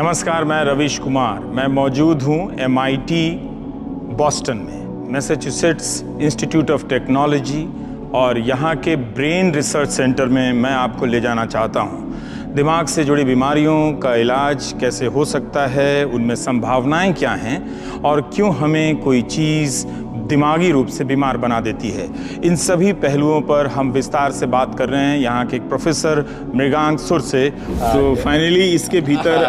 नमस्कार, मैं रवीश कुमार। मैं मौजूद हूँ MIT बॉस्टन में, मैसाचुसेट्स इंस्टीट्यूट ऑफ टेक्नोलॉजी, और यहाँ के ब्रेन रिसर्च सेंटर में मैं आपको ले जाना चाहता हूँ। दिमाग से जुड़ी बीमारियों का इलाज कैसे हो सकता है, उनमें संभावनाएं क्या हैं और क्यों हमें कोई चीज़ दिमागी रूप से बीमार बना देती है, इन सभी पहलुओं पर हम विस्तार से बात कर रहे हैं यहाँ के एक प्रोफेसर मृगांक सुर से। तो फाइनली इसके भीतर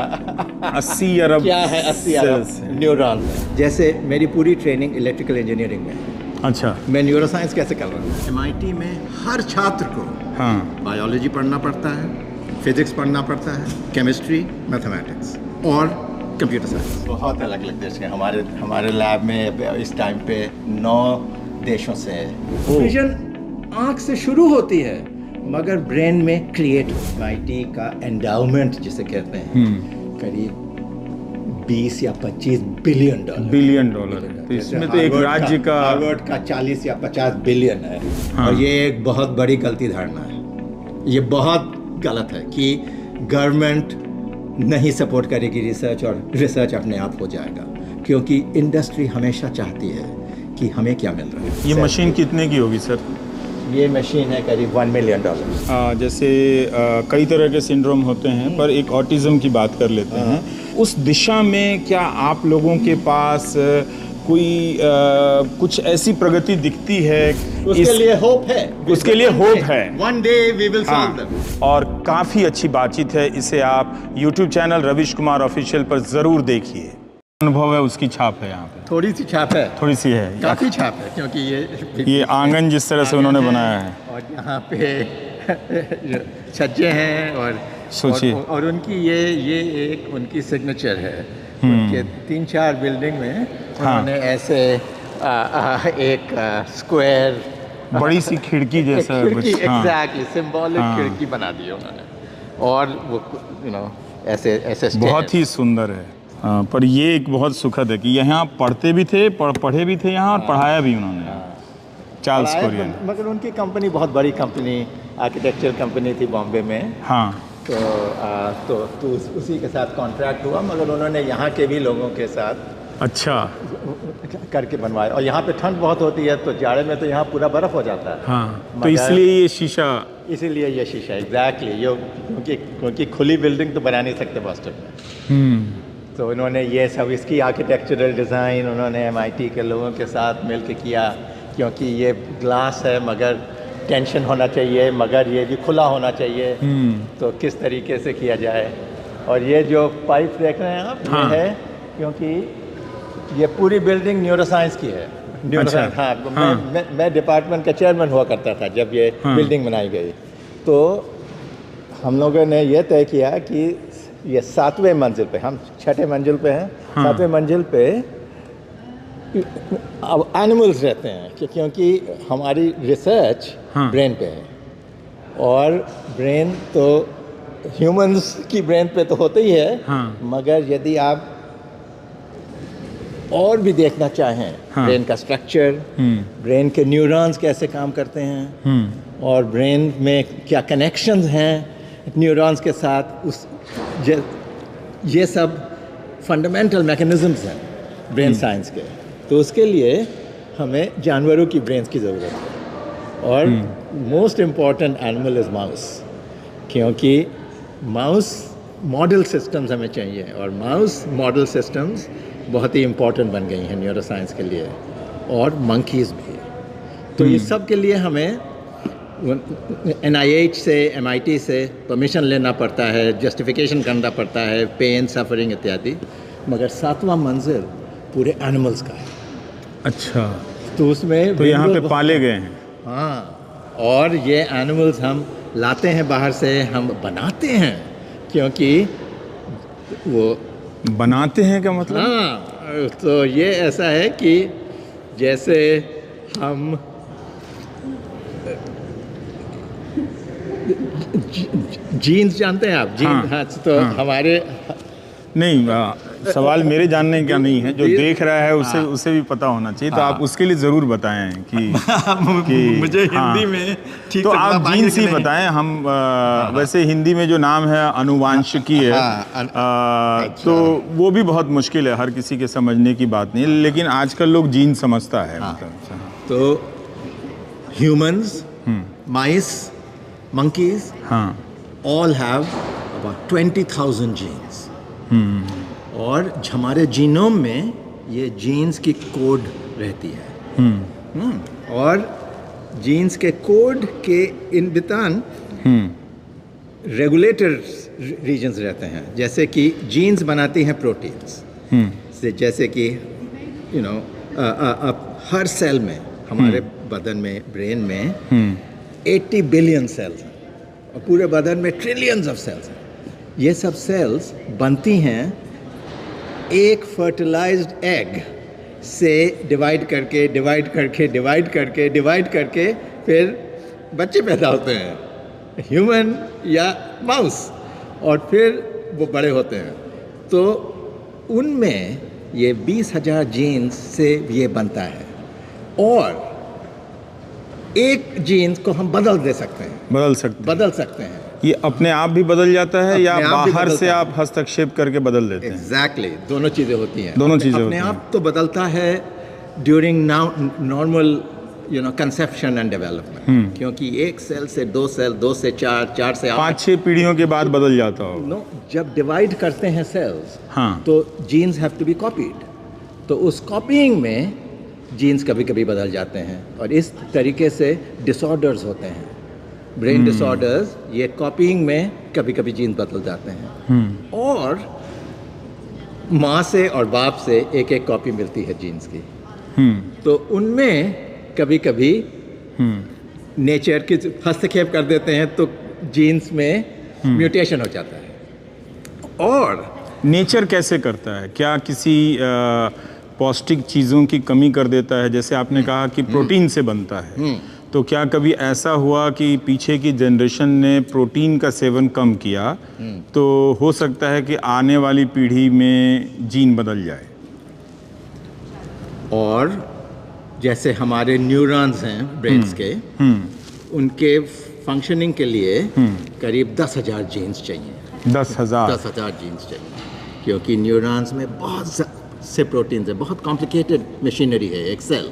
80 अरब क्या है 80 अरब न्यूरॉन। जैसे मेरी पूरी ट्रेनिंग इलेक्ट्रिकल इंजीनियरिंग में है। अच्छा, मैं न्यूरोसाइंस कैसे कर रहा हूँ? MIT में हर छात्र को बायोलॉजी पढ़ना पड़ता है, फिजिक्स पढ़ना पड़ता है, केमिस्ट्री, मैथमेटिक्स और कंप्यूटर साइंस। बहुत अलग अलग देश के हमारे लैब में इस टाइम पे 9 देशों से है। विजन आँख से शुरू होती है मगर ब्रेन में क्रिएट। MIT का एंडाउमेंट जिसे कहते हैं करीब 20 या 25 बिलियन डॉलर है। तो इसमें तो एक राज्य का हार्वर्ड का 40 या 50 बिलियन है। और ये एक बहुत बड़ी गलती धारणा है। ये बहुत गलत है कि गवर्नमेंट नहीं सपोर्ट करेगी रिसर्च और रिसर्च अपने आप हो जाएगा, क्योंकि इंडस्ट्री हमेशा चाहती है कि हमें क्या मिल रहा है। ये मशीन कितने की होगी सर? ये मशीन है करीब $1 मिलियन। जैसे कई तरह के सिंड्रोम होते हैं, पर एक ऑटिज्म की बात कर लेते हैं। उस दिशा में क्या आप लोगों के पास कोई कुछ ऐसी प्रगति दिखती है? उसके लिए होप है। उसके लिए होप है। One day we will solve them. और काफ़ी अच्छी बातचीत है। इसे आप YouTube channel Ravish Kumar official पर ज़रूर देखिए। अनुभव है, उसकी छाप है यहाँ पे। थोड़ी सी छाप है, थोड़ी सी है, काफ़ी छाप है, क्योंकि ये आंगन जिस तरह से उन्होंने बनाया है, और यहाँ पे छज्जे हैं और सोचिए। और उनकी ये एक उनकी सिग्नेचर है। उनके 3-4 बिल्डिंग में उन्होंने ऐसे एक स्क्वायर बड़ी सी खिड़की जैसा एग्जैक्टली सिंबॉलिक खिड़की बना दी उन्होंने। और वो ऐसे बहुत ही सुंदर है। पर ये एक बहुत सुखद है कि यहाँ पढ़ते भी थे, पढ़े भी थे यहाँ, और पढ़ाया भी उन्होंने। Charles Korean. मगर उनकी कंपनी बहुत बड़ी कंपनी, आर्किटेक्चर कंपनी थी बॉम्बे में। तो उसी के साथ कॉन्ट्रैक्ट हुआ, मगर उन्होंने यहाँ के भी लोगों के साथ अच्छा करके बनवाया। और यहाँ पे ठंड बहुत होती है, तो जाड़े में तो यहाँ पूरा बर्फ हो जाता है। तो इसलिए ये शीशा एग्जैक्टली क्योंकि खुली बिल्डिंग तो बना नहीं सकते बॉस्टन में। तो उन्होंने ये सब इसकी आर्किटेक्चरल डिज़ाइन उन्होंने MIT के लोगों के साथ मिल के किया, क्योंकि ये ग्लास है मगर टेंशन होना चाहिए, मगर ये भी खुला होना चाहिए। तो किस तरीके से किया जाए। और ये जो पाइप देख रहे हैं आप, ये है क्योंकि ये पूरी बिल्डिंग न्यूरोसाइंस की है। न्यूरोसाइंस, हाँ। मैं डिपार्टमेंट का चेयरमैन हुआ करता था जब ये बिल्डिंग बनाई गई। तो हम लोगों ने ये तय किया कि ये 7वें मंजिल पे, हम 6ठे मंजिल पे हैं, 7वें मंजिल पे अब एनिमल्स रहते हैं, क्योंकि हमारी रिसर्च ब्रेन पे है। और ब्रेन तो ह्यूमंस की ब्रेन पे तो होता ही है, मगर यदि आप और भी देखना चाहें ब्रेन का स्ट्रक्चर, ब्रेन के न्यूरॉन्स कैसे काम करते हैं, और ब्रेन में क्या कनेक्शंस हैं न्यूरॉन्स के साथ, ये सब फंडामेंटल मैकेनिज्म्स हैं ब्रेन साइंस के। तो उसके लिए हमें जानवरों की ब्रेन्स की ज़रूरत है। और most important animal is mouse, क्योंकि माउस मॉडल सिस्टम्स हमें चाहिए, और माउस मॉडल सिस्टम्स बहुत ही इम्पॉर्टेंट बन गई हैं न्यूरोसाइंस के लिए, और मंकीज़ भी। तो इस सब के लिए हमें NIH से, MIT से परमिशन लेना पड़ता है, जस्टिफिकेशन करना पड़ता है, पेन, सफरिंग इत्यादि। मगर 7वां मंजिल पूरे एनिमल्स का है। अच्छा, तो उसमें तो यहाँ पे पाले गए हैं। हाँ, और ये एनिमल्स हम लाते हैं बाहर से, हम बनाते हैं, क्योंकि वो बनाते हैं क्या मतलब? हाँ, तो ये ऐसा है कि जैसे हम जीन्स जानते हैं आप? जीन्स, हाँ। तो हमारे नहीं, सवाल मेरे जानने का नहीं है, जो देख रहा है उसे भी पता होना चाहिए। तो आप उसके लिए ज़रूर बताएं कि मुझे हिंदी में ठीक तो से आप बता पाएंगे जीन्स कि ही नहीं? बताएं। हम वैसे हिंदी में जो नाम है अनुवांशिकी है, तो वो भी बहुत मुश्किल है, हर किसी के समझने की बात नहीं है, लेकिन आजकल लोग जीन समझता है। तो ह्यूमंस, माइस, monkeys, हाँ, all have about 20,000 genes. और हमारे जीनोम में ये जीन्स की कोड रहती है। और जीन्स के कोड के इन बितान रेगुलेटर रीजन्स रहते हैं, जैसे कि जीन्स बनाती हैं प्रोटीन्स से, जैसे कि हर सेल में, हमारे बदन में, ब्रेन में 80 बिलियन सेल्स हैं और पूरे बदन में ट्रिलियंस ऑफ सेल्स हैं। ये सब सेल्स बनती हैं एक फर्टिलाइज्ड एग से डिवाइड करके फिर बच्चे पैदा होते हैं, ह्यूमन या माउस, और फिर वो बड़े होते हैं। तो उनमें ये 20,000 जीन्स से ये बनता है, और एक जीन्स को हम बदल सकते हैं। ये अपने आप भी बदल जाता है या बाहर से आप हस्तक्षेप करके बदल देते हैं? एग्जैक्टली, दोनों चीज़ें होती हैं। दोनों चीज़ें अपने आप तो बदलता है during normal conception and development, क्योंकि एक सेल से 2 सेल, 2 से 4, 4 से 5-6 पीढ़ियों के बाद बदल जाता हो। नो, जब डिवाइड करते हैं सेल्स, हाँ, तो genes have to be copied. तो उस कॉपीइंग में जीन्स कभी कभी बदल जाते हैं, और इस तरीके से डिसऑर्डर्स होते हैं, ब्रेन डिसऑर्डर्स। ये कॉपीइंग में कभी कभी जीन्स बदल जाते हैं, और माँ से और बाप से एक एक कॉपी मिलती है जीन्स की। तो उनमें कभी कभी नेचर के हस्तक्षेप कर देते हैं, तो जीन्स में म्यूटेशन हो जाता है। और नेचर कैसे करता है? क्या किसी पौष्टिक चीज़ों की कमी कर देता है? जैसे आपने कहा कि प्रोटीन से बनता है, तो क्या कभी ऐसा हुआ कि पीछे की जनरेशन ने प्रोटीन का सेवन कम किया, तो हो सकता है कि आने वाली पीढ़ी में जीन बदल जाए? और जैसे हमारे न्यूरॉन्स हैं ब्रेन्स के, उनके फंक्शनिंग के लिए करीब 10,000 जीन्स चाहिए। 10,000 जीन्स चाहिए, क्योंकि न्यूरॉन्स में बहुत से प्रोटीन्स है, बहुत कॉम्प्लिकेटेड मशीनरी है एक सेल,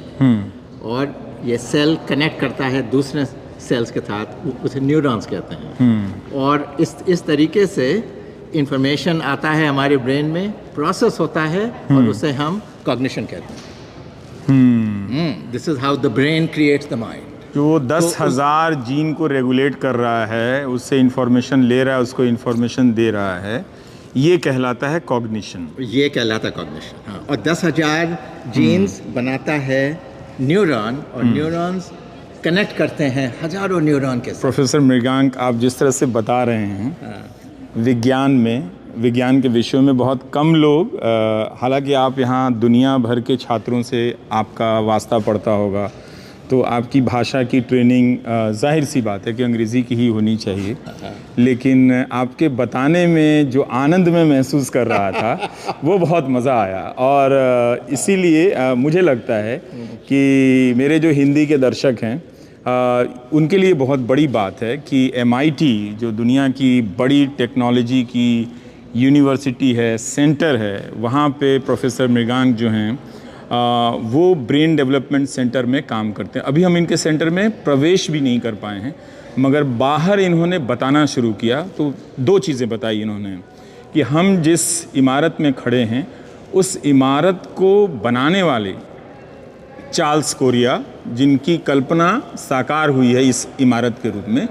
और ये सेल कनेक्ट करता है दूसरे सेल्स के साथ, उसे न्यूरॉन्स कहते हैं। और इस तरीके से इंफॉर्मेशन आता है हमारे ब्रेन में, प्रोसेस होता है, और उसे हम कॉग्निशन कहते हैं। This is how the brain creates the mind. जो 10,000 जीन को रेगुलेट कर रहा है, उससे इंफॉर्मेशन ले रहा है, उसको इंफॉर्मेशन दे रहा है, ये कहलाता है कॉग्निशन। ये कहलाता है कॉग्निशन, हाँ। और 10,000 जीन्स बनाता है न्यूरॉन, और न्यूरॉन्स कनेक्ट करते हैं हजारों न्यूरॉन के साथ। प्रोफेसर मृगांक, आप जिस तरह से बता रहे हैं, विज्ञान के विषयों में बहुत कम लोग, हालांकि आप यहाँ दुनिया भर के छात्रों से आपका वास्ता पड़ता होगा, तो आपकी भाषा की ट्रेनिंग जाहिर सी बात है कि अंग्रेज़ी की ही होनी चाहिए, लेकिन आपके बताने में जो आनंद मैं महसूस कर रहा था वो बहुत मज़ा आया। और इसीलिए मुझे लगता है कि मेरे जो हिंदी के दर्शक हैं, उनके लिए बहुत बड़ी बात है कि MIT जो दुनिया की बड़ी टेक्नोलॉजी की यूनिवर्सिटी है, सेंटर है, वहाँ पे प्रोफेसर मृगांक जो हैं वो ब्रेन डेवलपमेंट सेंटर में काम करते हैं। अभी हम इनके सेंटर में प्रवेश भी नहीं कर पाए हैं, मगर बाहर इन्होंने बताना शुरू किया तो 2 चीज़ें बताई इन्होंने कि हम जिस इमारत में खड़े हैं, उस इमारत को बनाने वाले चार्ल्स कोरिया, जिनकी कल्पना साकार हुई है इस इमारत के रूप में,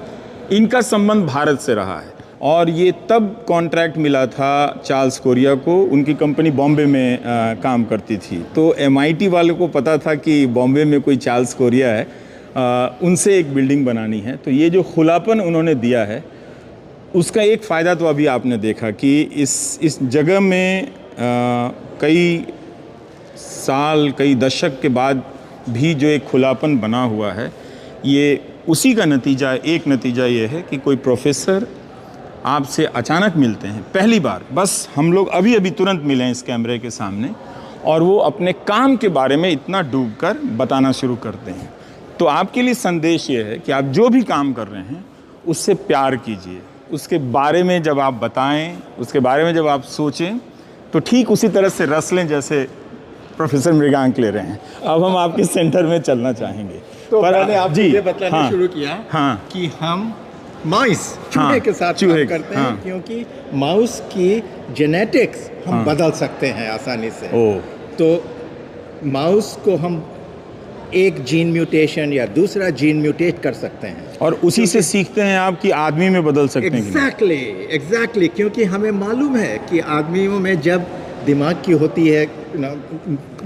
इनका संबंध भारत से रहा है। और ये तब कॉन्ट्रैक्ट मिला था चार्ल्स कोरिया को, उनकी कंपनी बॉम्बे में काम करती थी, तो MIT वालों को पता था कि बॉम्बे में कोई चार्ल्स कोरिया है, उनसे एक बिल्डिंग बनानी है। तो ये जो खुलापन उन्होंने दिया है, उसका एक फ़ायदा तो अभी आपने देखा कि इस जगह में कई साल, कई दशक के बाद भी जो एक खुलापन बना हुआ है, ये उसी का नतीजा, एक नतीजा ये है कि कोई प्रोफेसर आपसे अचानक मिलते हैं पहली बार, बस हम लोग अभी अभी तुरंत मिले हैं इस कैमरे के सामने, और वो अपने काम के बारे में इतना डूबकर बताना शुरू करते हैं। तो आपके लिए संदेश ये है कि आप जो भी काम कर रहे हैं उससे प्यार कीजिए, उसके बारे में जब आप बताएं, उसके बारे में जब आप सोचें तो ठीक उसी तरह से रस लें जैसे प्रोफेसर मृगांक ले रहे हैं। अब हम आपके सेंटर में चलना चाहेंगे। तो मैंने आपको ये बताना हाँ, शुरू किया हाँ, कि हम माउस चूहे हाँ, के साथ चूहे, काम करते हैं, हाँ, क्योंकि माउस की जेनेटिक्स हम बदल सकते हैं आसानी से। तो माउस को हम एक जीन म्यूटेशन या दूसरा जीन म्यूटेट कर सकते हैं, और उसी से सीखते हैं आप कि आदमी में बदल सकते हैं कि नहीं। एग्जैक्टली, क्योंकि हमें मालूम है कि आदमियों में जब दिमाग की होती है,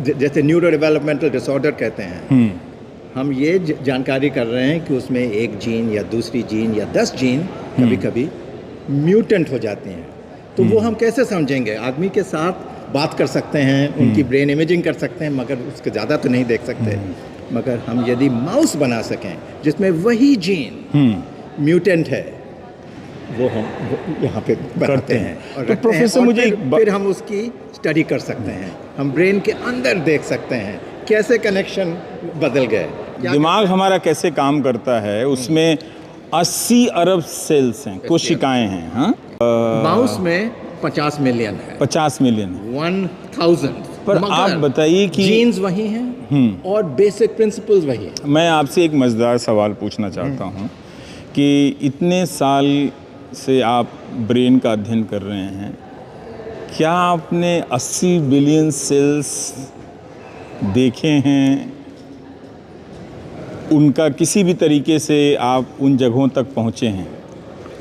जैसे न्यूरो डेवलपमेंटल डिसऑर्डर कहते हैं, हम ये जानकारी कर रहे हैं कि उसमें एक जीन या दूसरी जीन या 10 जीन कभी कभी म्यूटेंट हो जाती हैं। तो वो हम कैसे समझेंगे? आदमी के साथ बात कर सकते हैं, उनकी ब्रेन इमेजिंग कर सकते हैं, मगर उसके ज़्यादा तो नहीं देख सकते। मगर हम यदि माउस बना सकें जिसमें वही जीन म्यूटेंट है, वो हम यहाँ पे बनाते हैं और तो प्रोफेसर मुझे फिर हम उसकी स्टडी कर सकते हैं। हम ब्रेन के अंदर देख सकते हैं कैसे कनेक्शन बदल गए, दिमाग हमारा कैसे काम करता है। उसमें 80 अरब सेल्स हैं, कोशिकाएं हैं। हाँ, माउस में 50 मिलियन है, 50 मिलियन 1000। पर आप बताइए कि जीन्स वही हैं और बेसिक प्रिंसिपल्स वही हैं। मैं आपसे एक मज़ेदार सवाल पूछना चाहता हूँ कि इतने साल से आप ब्रेन का अध्ययन कर रहे हैं, क्या आपने 80 बिलियन सेल्स देखे हैं? उनका किसी भी तरीके से आप उन जगहों तक पहुँचे हैं,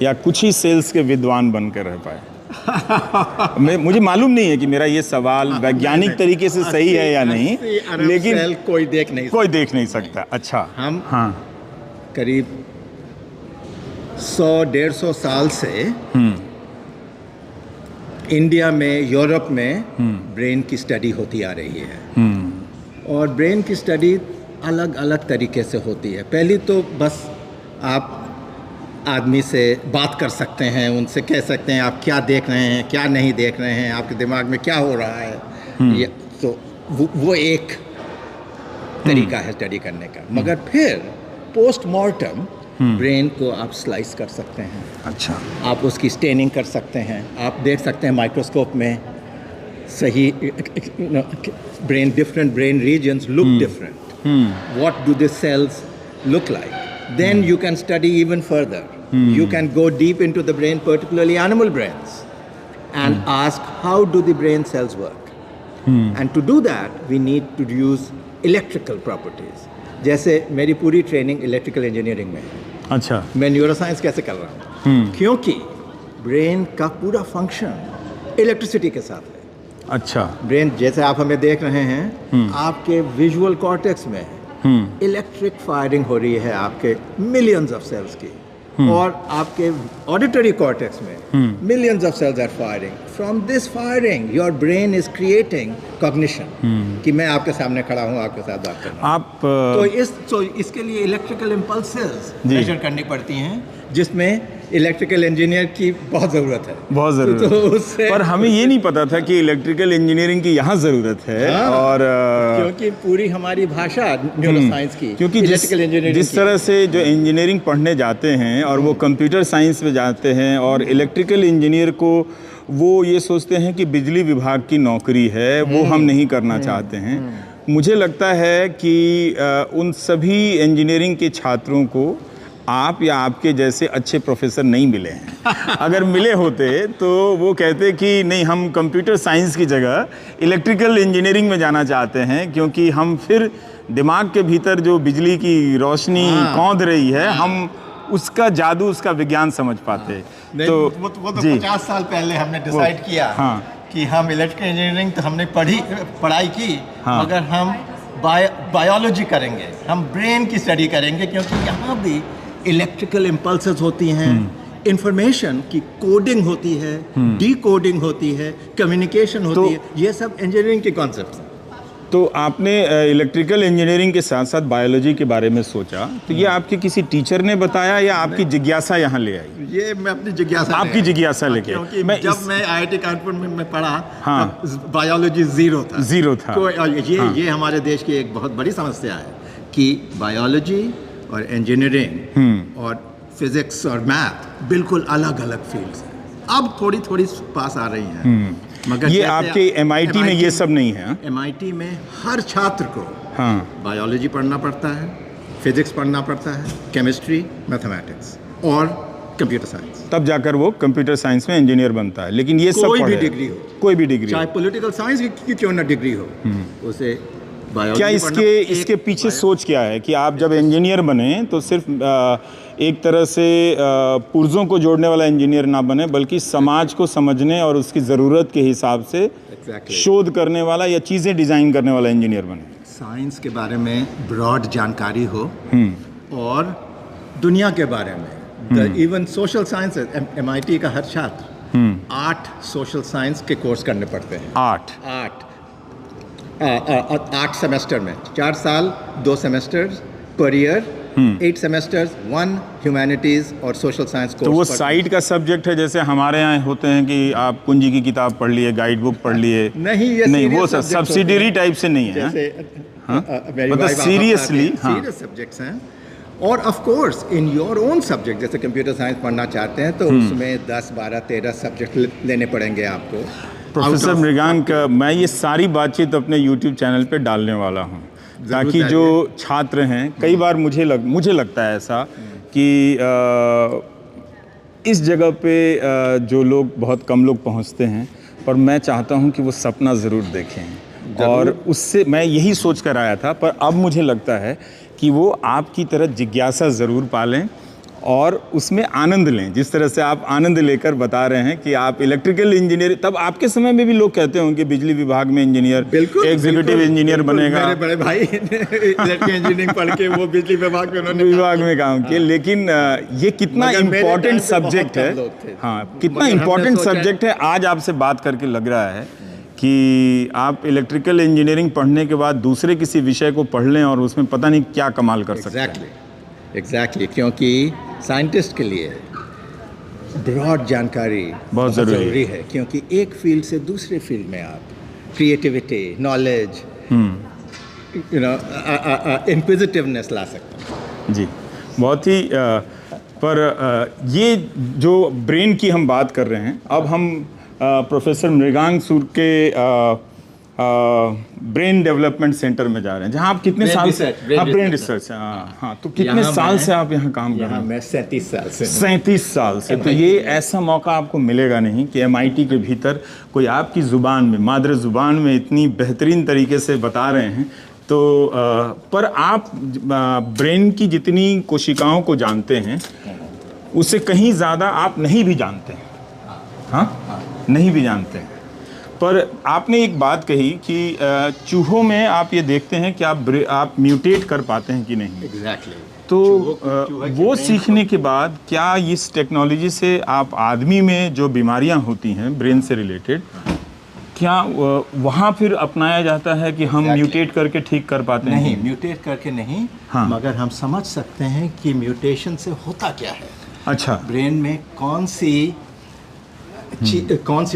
या कुछ ही सेल्स के विद्वान बनकर रह पाए? मुझे मालूम नहीं है कि मेरा ये सवाल वैज्ञानिक तरीके से सही है या नहीं, लेकिन कोई देख नहीं सकता। अच्छा, हम हाँ, करीब 100-150 साल से इंडिया में, यूरोप में ब्रेन की स्टडी होती आ रही है। और ब्रेन की स्टडी अलग अलग तरीके से होती है। पहली तो बस आप आदमी से बात कर सकते हैं, उनसे कह सकते हैं आप क्या देख रहे हैं, क्या नहीं देख रहे हैं, आपके दिमाग में क्या हो रहा है। ये तो वो एक तरीका है स्टडी करने का। मगर फिर पोस्टमार्टम ब्रेन को आप स्लाइस कर सकते हैं। अच्छा, आप उसकी स्टेनिंग कर सकते हैं, आप देख सकते हैं माइक्रोस्कोप में सही brain, different brain regions look different. What do the cells look like? Then you can study even further. You can go deep into the brain, particularly animal brains, and ask how do the brain cells work. And to do that, we need to use electrical properties. जैसे मेरी पूरी training electrical engineering में है। अच्छा, मैं neuroscience कैसे कर रहा हूँ? क्योंकि ब्रेन का पूरा फंक्शन इलेक्ट्रिसिटी के साथ है। अच्छा, ब्रेन जैसे आप हमें देख रहे हैं, आपके विजुअल कॉर्टेक्स में इलेक्ट्रिक फायरिंग हो रही है आपके मिलियंस ऑफ सेल्स की, और आपके ऑडिटरी कॉर्टेक्स में millions of cells are firing. From this firing your brain is creating cognition कि मैं आपके सामने खड़ा हूँ, आपके साथ बात कर रहा हूँ। आप तो इसके लिए इलेक्ट्रिकल इम्पल्सेस मेजर करनी पड़ती हैं, जिसमें इलेक्ट्रिकल इंजीनियर की बहुत ज़रूरत है। बहुत ज़रूरत तो है। पर हमें ये नहीं पता था कि इलेक्ट्रिकल इंजीनियरिंग की यहाँ ज़रूरत है। हाँ, और क्योंकि पूरी हमारी भाषा न्यूरोसाइंस की, क्योंकि जिस तरह से जो इंजीनियरिंग पढ़ने जाते हैं और वो कंप्यूटर साइंस में जाते हैं, और इलेक्ट्रिकल इंजीनियर को वो ये सोचते हैं कि बिजली विभाग की नौकरी है, वो हम नहीं करना चाहते हैं। मुझे लगता है कि उन सभी इंजीनियरिंग के छात्रों को आप या आपके जैसे अच्छे प्रोफेसर नहीं मिले हैं। अगर मिले होते तो वो कहते कि नहीं, हम कंप्यूटर साइंस की जगह इलेक्ट्रिकल इंजीनियरिंग में जाना चाहते हैं, क्योंकि हम फिर दिमाग के भीतर जो बिजली की रोशनी कौंध रही है, हम उसका जादू, उसका विज्ञान समझ पाते। तो वो तो 50 साल पहले हमने डिसाइड किया कि हम इलेक्ट्रिकल इंजीनियरिंग तो हमने पढ़ाई की, मगर हम बायोलॉजी करेंगे, हम ब्रेन की स्टडी करेंगे, क्योंकि यहाँ भी इलेक्ट्रिकल इम्पल्सेस होती हैं, इंफॉर्मेशन की कोडिंग होती है, डी कोडिंग होती है, कम्युनिकेशन होती है। ये सब इंजीनियरिंग के कॉन्सेप्ट्स हैं। तो आपने इलेक्ट्रिकल इंजीनियरिंग के साथ साथ बायोलॉजी के बारे में सोचा, तो ये आपके किसी टीचर ने बताया या आपकी जिज्ञासा यहाँ ले आई? ये मैं अपनी जिज्ञासा आपकी जिज्ञासा लेके? क्योंकि जब मैं IIT कानपुर में पढ़ा, हाँ, बायोलॉजी ज़ीरो था। तो ये हमारे देश की एक बहुत बड़ी समस्या है कि बायोलॉजी और इंजीनियरिंग और फिजिक्स और मैथ बिल्कुल अलग अलग फील्ड्स हैं। अब थोड़ी थोड़ी पास आ रही हैं, मगर ये आपके MIT में ये सब नहीं है? MIT में हर छात्र को बायोलॉजी पढ़ना पड़ता है, फिजिक्स पढ़ना पड़ता है, केमिस्ट्री, मैथमेटिक्स और कंप्यूटर साइंस, तब जाकर वो कंप्यूटर साइंस में इंजीनियर बनता है। लेकिन ये सब कोई भी डिग्री हो, कोई भी डिग्री, चाहे पॉलिटिकल साइंस की क्यों ना डिग्री हो, उसे क्या इसके पीछे सोच क्या है कि आप जब इंजीनियर बने तो सिर्फ एक तरह से पुर्जों को जोड़ने वाला इंजीनियर ना बने, बल्कि समाज को समझने और उसकी ज़रूरत के हिसाब से शोध करने वाला या चीज़ें डिज़ाइन करने वाला इंजीनियर बने? साइंस के बारे में ब्रॉड जानकारी हो और दुनिया के बारे में, इवन सोशल साइंस, MIT का हर छात्र 8 सोशल साइंस के कोर्स करने पड़ते हैं। 8 सेमेस्टर में, 4 साल 2 semesters per year, 8 semesters, 1 humanities और सोशल साइंस कोर्स। तो वो साइड का सब्जेक्ट है, जैसे हमारे यहाँ होते हैं कि आप कुंजी की किताब पढ़ लिए, गाइड बुक पढ़ लिए? नहीं, वो सब्सिडियरी टाइप से नहीं है, मतलब सीरियसली सीरियस सब्जेक्ट्स हैं। और of course in your own subject, जैसे कंप्यूटर साइंस पढ़ना चाहते हैं तो उसमें 10, 12, 13 सब्जेक्ट लेने पड़ेंगे आपको। प्रोफेसर मृगांक, मैं ये सारी बातचीत अपने YouTube चैनल पे डालने वाला हूँ, ताकि जो छात्र हैं, कई बार मुझे लगता है ऐसा कि इस जगह पे जो लोग, बहुत कम लोग पहुँचते हैं, पर मैं चाहता हूँ कि वो सपना ज़रूर देखें। और उससे मैं यही सोच कर आया था, पर अब मुझे लगता है कि वो आपकी तरह जिज्ञासा ज़रूर पालें और उसमें आनंद लें, जिस तरह से आप आनंद लेकर बता रहे हैं कि आप इलेक्ट्रिकल इंजीनियर, तब आपके समय में भी लोग कहते होंगे बिजली विभाग में इंजीनियर, एग्जीक्यूटिव इंजीनियर बनेगा। मेरे बड़े भाई इलेक्ट्रिकल इंजीनियरिंग पढ़ के वो बिजली विभाग में काम किए। लेकिन ये कितना इम्पोर्टेंट सब्जेक्ट है, हाँ, कितना इम्पोर्टेंट सब्जेक्ट है। आज आपसे बात करके लग रहा है कि आप इलेक्ट्रिकल इंजीनियरिंग पढ़ने के बाद दूसरे किसी विषय को पढ़ लें और उसमें पता नहीं क्या कमाल कर सकते हैं। एग्जैक्टली, क्योंकि साइंटिस्ट के लिए ब्रॉड जानकारी बहुत ज़रूरी है, क्योंकि एक फील्ड से दूसरे फील्ड में आप क्रिएटिविटी, नॉलेज, इंक्विजिटिवनेस ला सकते हैं। जी, बहुत ही पर ये जो ब्रेन की हम बात कर रहे हैं, अब हम प्रोफेसर मृगांक सूर के ब्रेन डेवलपमेंट सेंटर में जा रहे हैं, जहाँ आप कितने साल से ब्रेन रिसर्च, हाँ, तो कितने साल से आप यहाँ काम कर रहे हैं? मैं 37 साल से। 37 साल से। तो ये ऐसा मौका आपको मिलेगा नहीं कि MIT के भीतर कोई आपकी ज़ुबान में, मादर ज़ुबान में इतनी बेहतरीन तरीके से बता रहे हैं। तो पर आप ब्रेन की जितनी कोशिकाओं को जानते हैं, उससे कहीं ज़्यादा आप नहीं भी जानते हैं, हाँ, नहीं भी जानते हैं। पर आपने एक बात कही कि चूहों में आप ये देखते हैं कि आप म्यूटेट कर पाते हैं कि नहीं। एग्जैक्टली। तो वो सीखने के बाद क्या इस टेक्नोलॉजी से आप आदमी में जो बीमारियां होती हैं ब्रेन से रिलेटेड, क्या वहाँ फिर अपनाया जाता है कि हम म्यूटेट करके ठीक कर पाते हैं? नहीं, म्यूटेट करके नहीं, हाँ, मगर हम समझ सकते हैं कि म्यूटेशन से होता क्या है। अच्छा, ब्रेन में कौन सी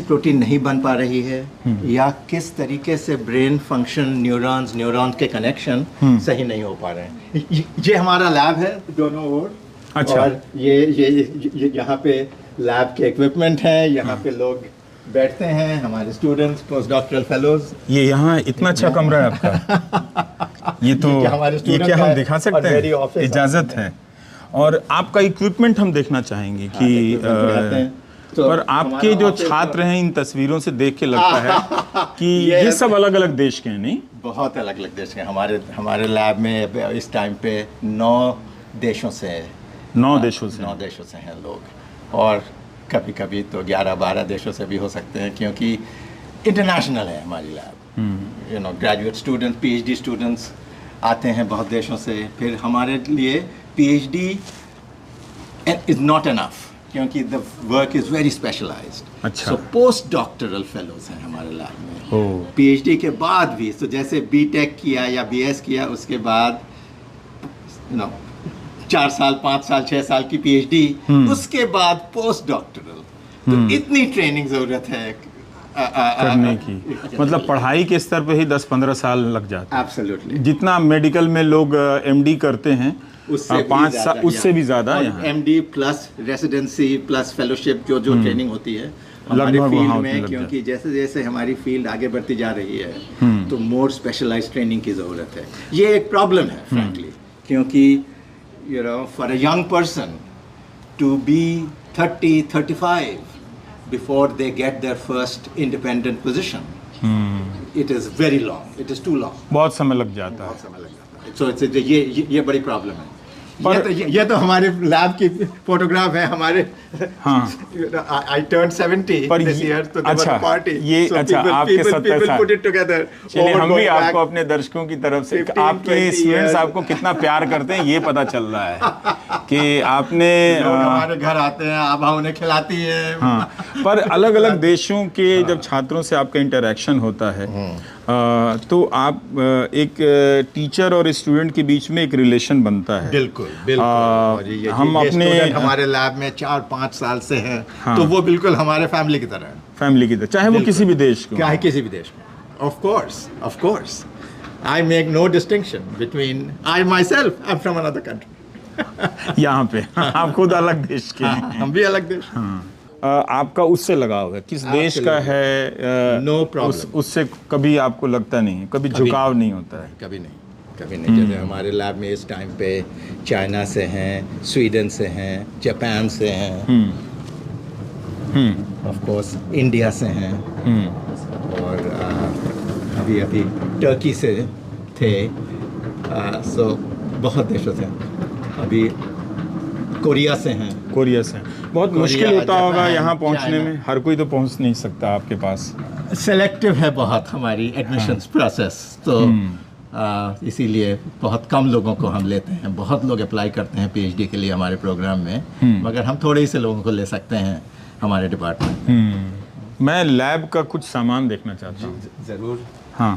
प्रोटीन नहीं बन पा रही है, या किस तरीके से ब्रेन फंक्शन, न्यूरॉन्स के कनेक्शन सही नहीं हो पा रहे हैं। ये हमारा लैब है दोनों ओर। अच्छा। और ये यहाँ पे लैब के इक्विपमेंट हैं, यहाँ पे लोग बैठते हैं, हमारे स्टूडेंट्स, पोस्ट डॉक्टरल फेलोज। ये यहाँ इतना अच्छा कमरा है आपका। ये तो ये क्या हम दिखा सकते हैं? इजाज़त है। और आपका इक्विपमेंट हम देखना चाहेंगे कि पर आपके जो छात्र हैं, इन तस्वीरों से देख के लगता है कि ये सब अलग अलग देश के हैं, नहीं? बहुत अलग अलग देश के हैं। हमारे लैब में इस टाइम पे 9 देशों से 9 देशों से हैं लोग, और कभी कभी तो 11-12 देशों से भी हो सकते हैं, क्योंकि इंटरनेशनल है हमारी लैब। ग्रेजुएट स्टूडेंट्स, PhD स्टूडेंट्स आते हैं बहुत देशों से। फिर हमारे लिए PhD इज़ नॉट इनफ, क्योंकि the work is very specialised. अच्छा। सो पोस्ट डॉक्टरल फेलोज हैं हमारे लैब में। ओह। पीएचडी के बाद भी, तो जैसे बीटेक किया या बीएस किया, उसके बाद 4 साल 5 साल 6 साल की पीएचडी, उसके बाद पोस्ट डॉक्टरल। तो इतनी ट्रेनिंग ज़रूरत है करने की, मतलब पढ़ाई के स्तर पे ही 10-15 साल लग जाते हैं। एब्सोल्युटली। जितना मेडिकल में लोग एमडी करते हैं, उससे 5 साल, उससे भी ज़्यादा यहाँ। MD plus residency plus fellowship जो ट्रेनिंग होती है हमारे लगभग फील्ड वहाँ में, लग क्योंकि जैसे जैसे हमारी फील्ड आगे बढ़ती जा रही है तो मोर स्पेशलाइज्ड ट्रेनिंग की ज़रूरत है। ये एक प्रॉब्लम है फ्रैंकली, क्योंकि for a young person to be 30-35 before they get their first independent position, it is very long, it is too long, बहुत समय लग जाता है। बहुत समय लग जाता है। So it's ये बड़ी प्रॉब्लम है। पर ये तो हमारे लैब की फोटोग्राफ है हमारे। हाँ। I turned 70 पर this year, so there was a party. ये So अच्छा, आपके 70 people साल put it together. चलिए, हम भी Going आपको back अपने दर्शकों की तरफ से 15, आपके 20 स्टूडेंट्स years। आपको कितना प्यार करते हैं ये पता चल रहा है कि आपने लोग हमारे घर आते हैं, आभा उन्हें खिलाती है। हाँ, पर अलग अलग देशों के जब छात्रों से आपका इंटरेक्शन होता है तो आप एक टीचर और स्टूडेंट के बीच में एक रिलेशन बनता है। बिल्कुल बिल्कुल। और ये हम अपने स्टूडेंट हमारे लैब में 4-5 साल से हैं, तो वो बिल्कुल हमारे फैमिली की तरह है। फैमिली की तरह, चाहे वो किसी भी देश को। क्या है किसी भी देश में। Of course I make no distinction between, I myself I am from another country. यहाँ पे आप खुद अलग देश के हैं। हम भी अलग देश। आपका उससे लगाव है, किस देश का है? No problem. उससे कभी आपको लगता नहीं, कभी झुकाव नहीं होता है? कभी नहीं। जैसे हमारे लैब में इस टाइम पे चाइना से हैं, स्वीडन से हैं, जापान से हैं, ऑफ कोर्स इंडिया से हैं, और अभी टर्की से थे। सो बहुत देशों से, अभी कोरिया से हैं। बहुत मुश्किल होता जापान, होगा यहाँ पहुँचने चाइना। में, हर कोई तो पहुँच नहीं सकता आपके पास। सेलेक्टिव है बहुत हमारी एडमिशन्स प्रोसेस, तो इसीलिए बहुत कम लोगों को हम लेते हैं। बहुत लोग अप्लाई करते हैं पीएचडी के लिए हमारे प्रोग्राम में, मगर हम थोड़े ही से लोगों को ले सकते हैं हमारे डिपार्टमेंट। मैं लैब का कुछ सामान देखना चाहता हूँ। ज़रूर। हाँ।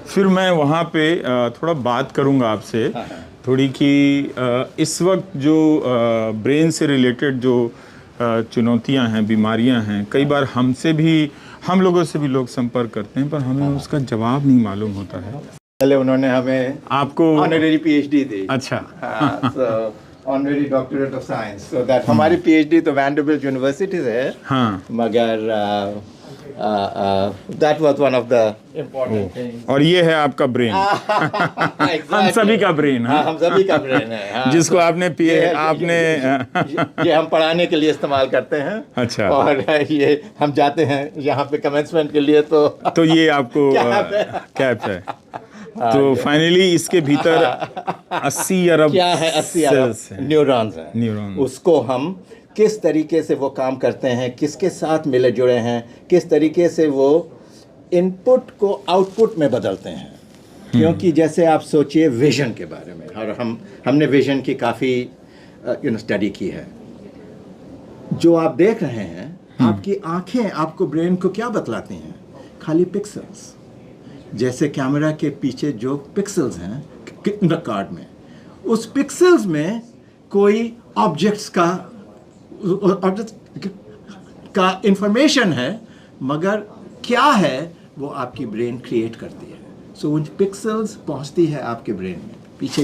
फिर मैं वहाँ पे थोड़ा बात करूँगा आपसे थोड़ी कि इस वक्त जो ब्रेन से रिलेटेड जो चुनौतियाँ हैं, बीमारियाँ हैं, कई बार हम लोगों से भी लोग संपर्क करते हैं, पर हमें उसका जवाब नहीं मालूम होता है। पहले उन्होंने हमें आपको ऑनरेरी पीएचडी दी। अच्छा। Honorary doctorate of science, so that हमारी पीएचडी तो वैंडरबिल्ट यूनिवर्सिटी से है। हाँ। मगर that was one of the important things. और ये है आपका ब्रेन। हम सभी का ब्रेन। हाँ, हम सभी का ब्रेन है। हाँ, जिसको आपने ये हम पढ़ाने के लिए इस्तेमाल करते हैं। अच्छा। और ये हम जाते हैं यहाँ पे कमेंसमेंट के लिए, तो ये आपको कैप है। तो फाइनली इसके भीतर 80 अरब क्या है? 80 अरब न्यूरॉन्स हैं। न्यूरॉन। उसको हम किस तरीके से वो काम करते हैं, किसके साथ मिले जुड़े हैं, किस तरीके से वो इनपुट को आउटपुट में बदलते हैं। क्योंकि जैसे आप सोचिए विजन के बारे में, और हमने विजन की काफ़ी स्टडी की है। जो आप देख रहे हैं, आपकी आंखें आपको ब्रेन को क्या बतलाती हैं? खाली पिक्सल्स। जैसे कैमरा के पीछे जो पिक्सल्स हैं कार्ड में, उस पिक्सल्स में कोई ऑब्जेक्ट्स का इंफॉर्मेशन है, मगर क्या है वो आपकी ब्रेन क्रिएट करती है। सो उन पिक्सल्स पहुंचती है आपके ब्रेन में पीछे,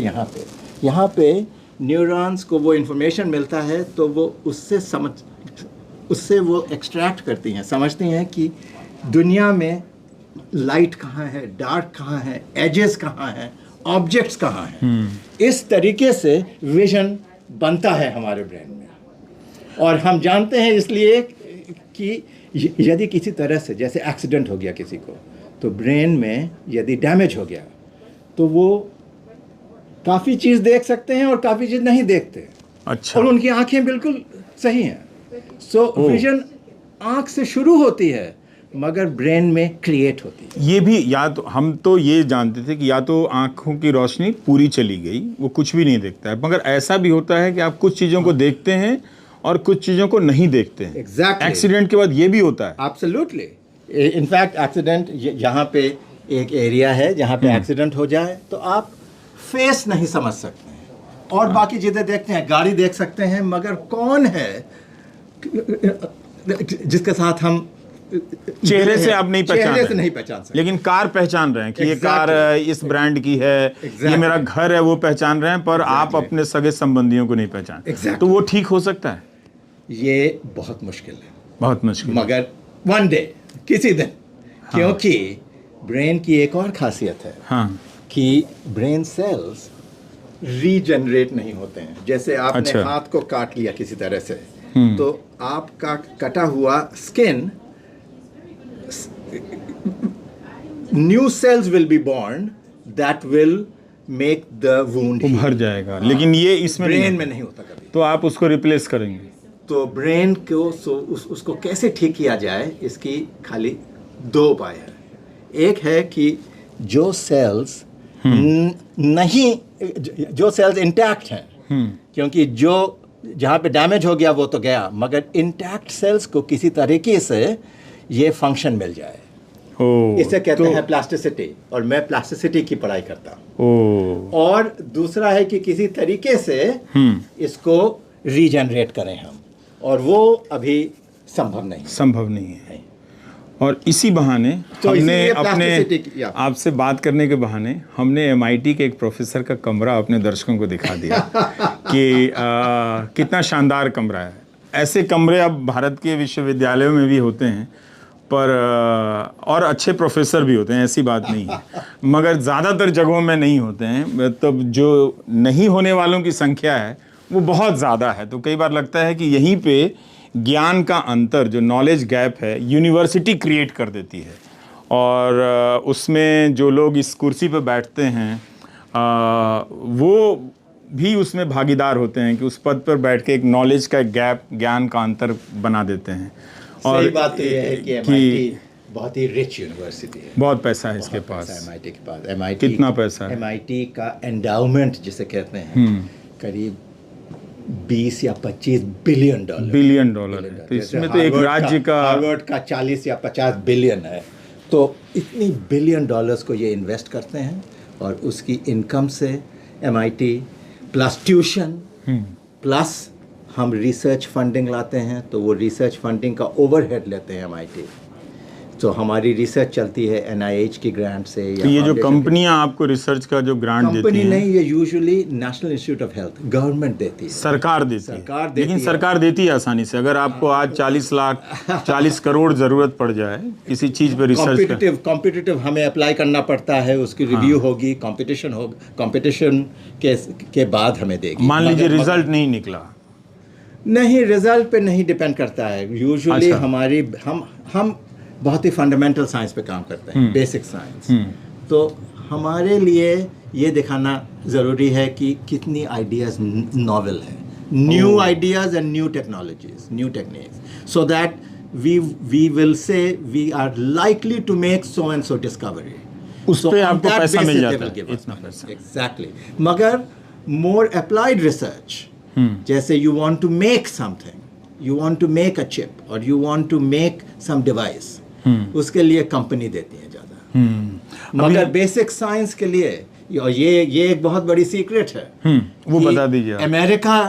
यहाँ पे न्यूरॉन्स को वो इंफॉर्मेशन मिलता है, तो वो उससे वो एक्सट्रैक्ट करती हैं, समझती हैं कि दुनिया में लाइट कहाँ है, डार्क कहाँ है, एजेस कहाँ हैं, ऑब्जेक्ट्स कहाँ हैं। इस तरीके से विजन बनता है हमारे ब्रेन में। और हम जानते हैं इसलिए कि यदि किसी तरह से जैसे एक्सीडेंट हो गया किसी को, तो ब्रेन में यदि डैमेज हो गया तो वो काफ़ी चीज़ देख सकते हैं और काफ़ी चीज़ नहीं देखते। अच्छा। और उनकी आंखें बिल्कुल सही हैं। सो विजन आंख से शुरू होती है, मगर ब्रेन में क्रिएट होती है। ये भी, या तो हम तो ये जानते थे कि या तो आंखों की रोशनी पूरी चली गई, वो कुछ भी नहीं देखता है, मगर ऐसा भी होता है कि आप कुछ चीज़ों को देखते हैं और कुछ चीज़ों को नहीं देखते हैं। Exactly. एक्सीडेंट के बाद ये भी होता है। एब्सोल्युटली। इनफैक्ट एक्सीडेंट यहाँ पे एक एरिया है जहाँ पे एक्सीडेंट हो जाए तो आप फेस नहीं समझ सकते हैं और बाकी चीज़ें देखते हैं, गाड़ी देख सकते हैं, मगर कौन है जिसके साथ हम चेहरे से आप नहीं पहचान चेहरे से नहीं पहचान सकते, लेकिन कार पहचान रहे हैं कि ये कार इस ब्रांड की है, ये मेरा घर है, वो पहचान रहे हैं, पर आप अपने सगे संबंधियों को नहीं पहचान। तो वो ठीक हो सकता है? ये बहुत मुश्किल है, बहुत मुश्किल, मगर वन डे, किसी दिन। क्योंकि ब्रेन की एक और खासियत है कि ब्रेन सेल्स रीजनरेट नहीं होते हैं। जैसे आपने हाथ को काट लिया किसी तरह से, तो आपका कटा हुआ skin, new sales will be born that will make the wound, भर जाएगा। लेकिन ये इसमें ब्रेन में नहीं होता कभी। तो आप उसको रिप्लेस करेंगे। तो ब्रेन को उसको कैसे ठीक किया जाए, इसकी खाली दो उपाय है। एक है कि जो सेल्स नहीं, जो सेल्स इंटैक्ट हैं, क्योंकि जो जहाँ पे डैमेज हो गया वो तो गया, मगर इंटैक्ट सेल्स को किसी तरीके से ये फंक्शन मिल जाए, इसे कहते हैं प्लास्टिसिटी, और मैं प्लास्टिसिटी की पढ़ाई करता हूँ। और दूसरा है कि किसी तरीके से इसको रीजनरेट करें हम, और वो अभी संभव नहीं है। और इसी बहाने हमने अपने आपसे बात करने के बहाने हमने MIT के एक प्रोफेसर का कमरा अपने दर्शकों को दिखा दिया कि कितना शानदार कमरा है। ऐसे कमरे अब भारत के विश्वविद्यालयों में भी होते हैं, पर और अच्छे प्रोफेसर भी होते हैं, ऐसी बात नहीं है, मगर ज़्यादातर जगहों में नहीं होते हैं। तब जो नहीं होने वालों की संख्या है वो बहुत ज़्यादा है। तो कई बार लगता है कि यहीं पे ज्ञान का अंतर, जो नॉलेज गैप है, यूनिवर्सिटी क्रिएट कर देती है। और उसमें जो लोग इस कुर्सी पे बैठते हैं वो भी उसमें भागीदार होते हैं कि उस पद पर बैठ के एक नॉलेज का गैप, ज्ञान का अंतर बना देते हैं। और सही बात तो ये है कि MIT बहुत ही रिच यूनिवर्सिटी है, बहुत पैसा है इसके पास। MIT के पास, MIT कितना पैसा है? MIT का एंडाउमेंट जिसे कहते हैं करीब 20 या 25 बिलियन डॉलर है। तो इसमें तो एक राज्य का, हार्वर्ड का 40 या 50 बिलियन है। तो इतनी बिलियन डॉलर्स को ये इन्वेस्ट करते हैं, और उसकी इनकम से MIT प्लस ट्यूशन प्लस हम रिसर्च फंडिंग लाते हैं, तो वो रिसर्च फंडिंग का ओवरहेड लेते हैं MIT। तो हमारी रिसर्च चलती है NIH की ग्रांट से। तो ये जो कंपनियां आपको रिसर्च का जो ग्रांट देती हैं, कंपनी नहीं, ये usually national institute of health, government देती है, सरकार देती है। लेकिन सरकार देती है आसानी से। अगर आपको आज 40 करोड़ जरूरत पड़ जाए किसी चीज पे रिसर्च, कॉम्पिटिटिव हमें अप्लाई करना पड़ता है, उसकी रिव्यू होगी, कंपटीशन के बाद हमें देगी। मान लीजिए रिजल्ट नहीं निकला, नहीं, रिजल्ट पे नहीं डिपेंड करता है यूजुअली। हमारी हम बहुत ही फंडामेंटल साइंस पे काम करते हैं, बेसिक साइंस। तो हमारे लिए ये दिखाना ज़रूरी है कि कितनी आइडियाज़ नॉवेल है, new ideas and new technologies, new techniques, so that we will say we are likely to make so and so discovery. उस पे आपको पैसा मिल जाता है, इतना पैसा। एग्जैक्टली। मगर मोर अप्लाइड रिसर्च, जैसे you want to make something, you want to make a chip और you want to make some device, उसके लिए कंपनी देती है ज़्यादा। मगर बेसिक साइंस के लिए, और ये एक बहुत बड़ी सीक्रेट है, वो बता दीजिए। America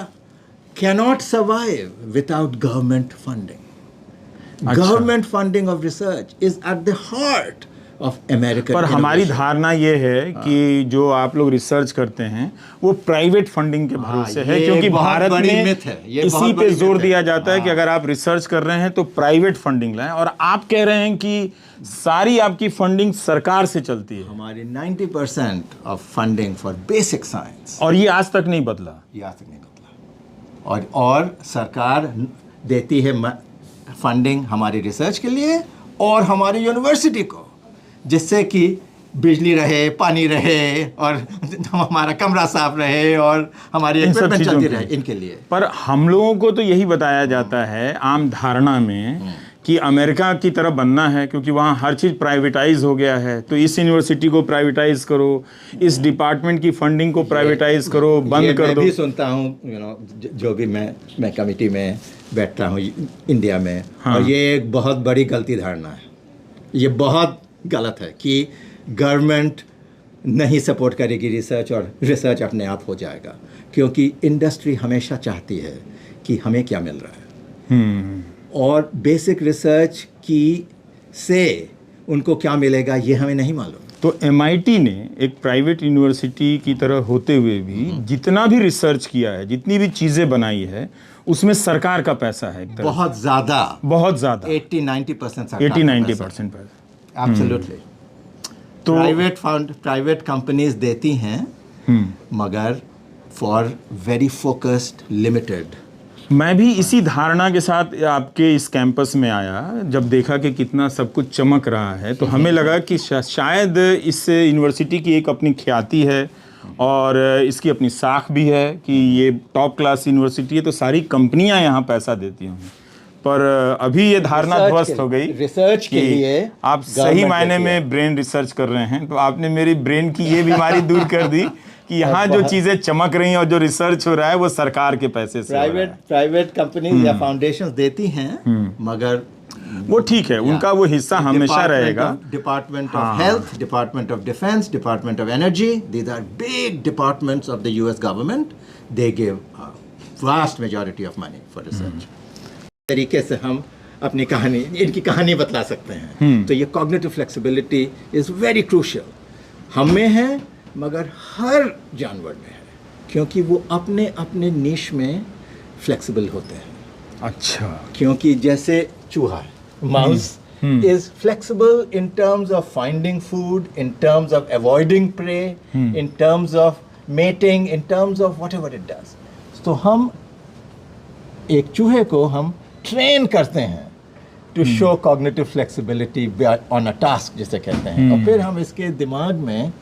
cannot survive without government funding. Government funding of research is at the heart of America. पर हमारी धारणा ये है कि जो आप लोग रिसर्च करते हैं वो प्राइवेट फंडिंग के भरोसे है, क्योंकि भारत में इसी पे जोर दिया जाता है कि अगर आप रिसर्च कर रहे हैं तो प्राइवेट फंडिंग लाएं, और आप कह रहे हैं कि सारी आपकी फंडिंग सरकार से चलती है। हमारी 90% of funding for basic science, और ये आज तक नहीं बदला, और सरकार देती है फंडिंग हमारी रिसर्च के लिए और हमारी यूनिवर्सिटी को, जिससे कि बिजली रहे, पानी रहे, और हमारा कमरा साफ रहे, और हमारी इक्विपमेंट चलती रहे, इनके लिए। पर हम लोगों को तो यही बताया जाता है आम धारणा में कि अमेरिका की तरह बनना है, क्योंकि वहाँ हर चीज़ प्राइवेटाइज हो गया है, तो इस यूनिवर्सिटी को प्राइवेटाइज करो, इस डिपार्टमेंट की फंडिंग को प्राइवेटाइज करो, बंद कर मैं दो। भी सुनता हूँ जो भी मैं कमेटी में बैठता हूँ इंडिया में, हाँ। और ये एक बहुत बड़ी गलती धारणा है। ये बहुत गलत है कि गवर्नमेंट नहीं सपोर्ट करेगी रिसर्च और रिसर्च अपने आप हो जाएगा, क्योंकि इंडस्ट्री हमेशा चाहती है कि हमें क्या मिल रहा है, और बेसिक रिसर्च की से उनको क्या मिलेगा ये हमें नहीं मालूम। तो MIT ने एक प्राइवेट यूनिवर्सिटी की तरह होते हुए भी जितना भी रिसर्च किया है, जितनी भी चीज़ें बनाई है, उसमें सरकार का पैसा है एक तरह बहुत ज़्यादा, बहुत ज़्यादा 80-90% 80-90% पैसा। एब्सोल्युटली। तो प्राइवेट कंपनीज देती हैं, मगर फॉर वेरी फोकस्ड लिमिटेड। मैं भी इसी धारणा के साथ आपके इस कैंपस में आया, जब देखा कि कितना सब कुछ चमक रहा है, तो हमें लगा कि शायद इस यूनिवर्सिटी की एक अपनी ख्याति है और इसकी अपनी साख भी है कि ये टॉप क्लास यूनिवर्सिटी है, तो सारी कंपनियां यहाँ पैसा देती होंगी। पर अभी ये धारणा ध्वस्त हो गई रिसर्च के लिए आप सही मायने में ब्रेन रिसर्च कर रहे हैं, तो आपने मेरी ब्रेन की ये बीमारी दूर कर दी कि यहाँ जो चीजें चमक रही हैं और जो रिसर्च हो रहा है वो सरकार के पैसे से प्राइवेट कंपनीज या फाउंडेशंस देती हैं, मगर वो ठीक है, उनका वो हिस्सा हमेशा रहेगा। Department of health, department of defence, department of energy, these are big departments of the US government, they give vast majority of money for research. तरीके से हम अपनी कहानी, इनकी कहानी बतला सकते हैं। तो ये cognitive flexibility is very crucial, हम में है मगर हर जानवर में है, क्योंकि वो अपने अपने निश में फ्लेक्सिबल होते हैं। अच्छा, क्योंकि जैसे चूहा है, mouse is flexible in terms of finding food, in terms of avoiding prey, in terms of mating, in terms of whatever it does. तो हम एक चूहे को हम ट्रेन करते हैं to show cognitive flexibility on a task जिसे कहते हैं, और फिर हम इसके दिमाग में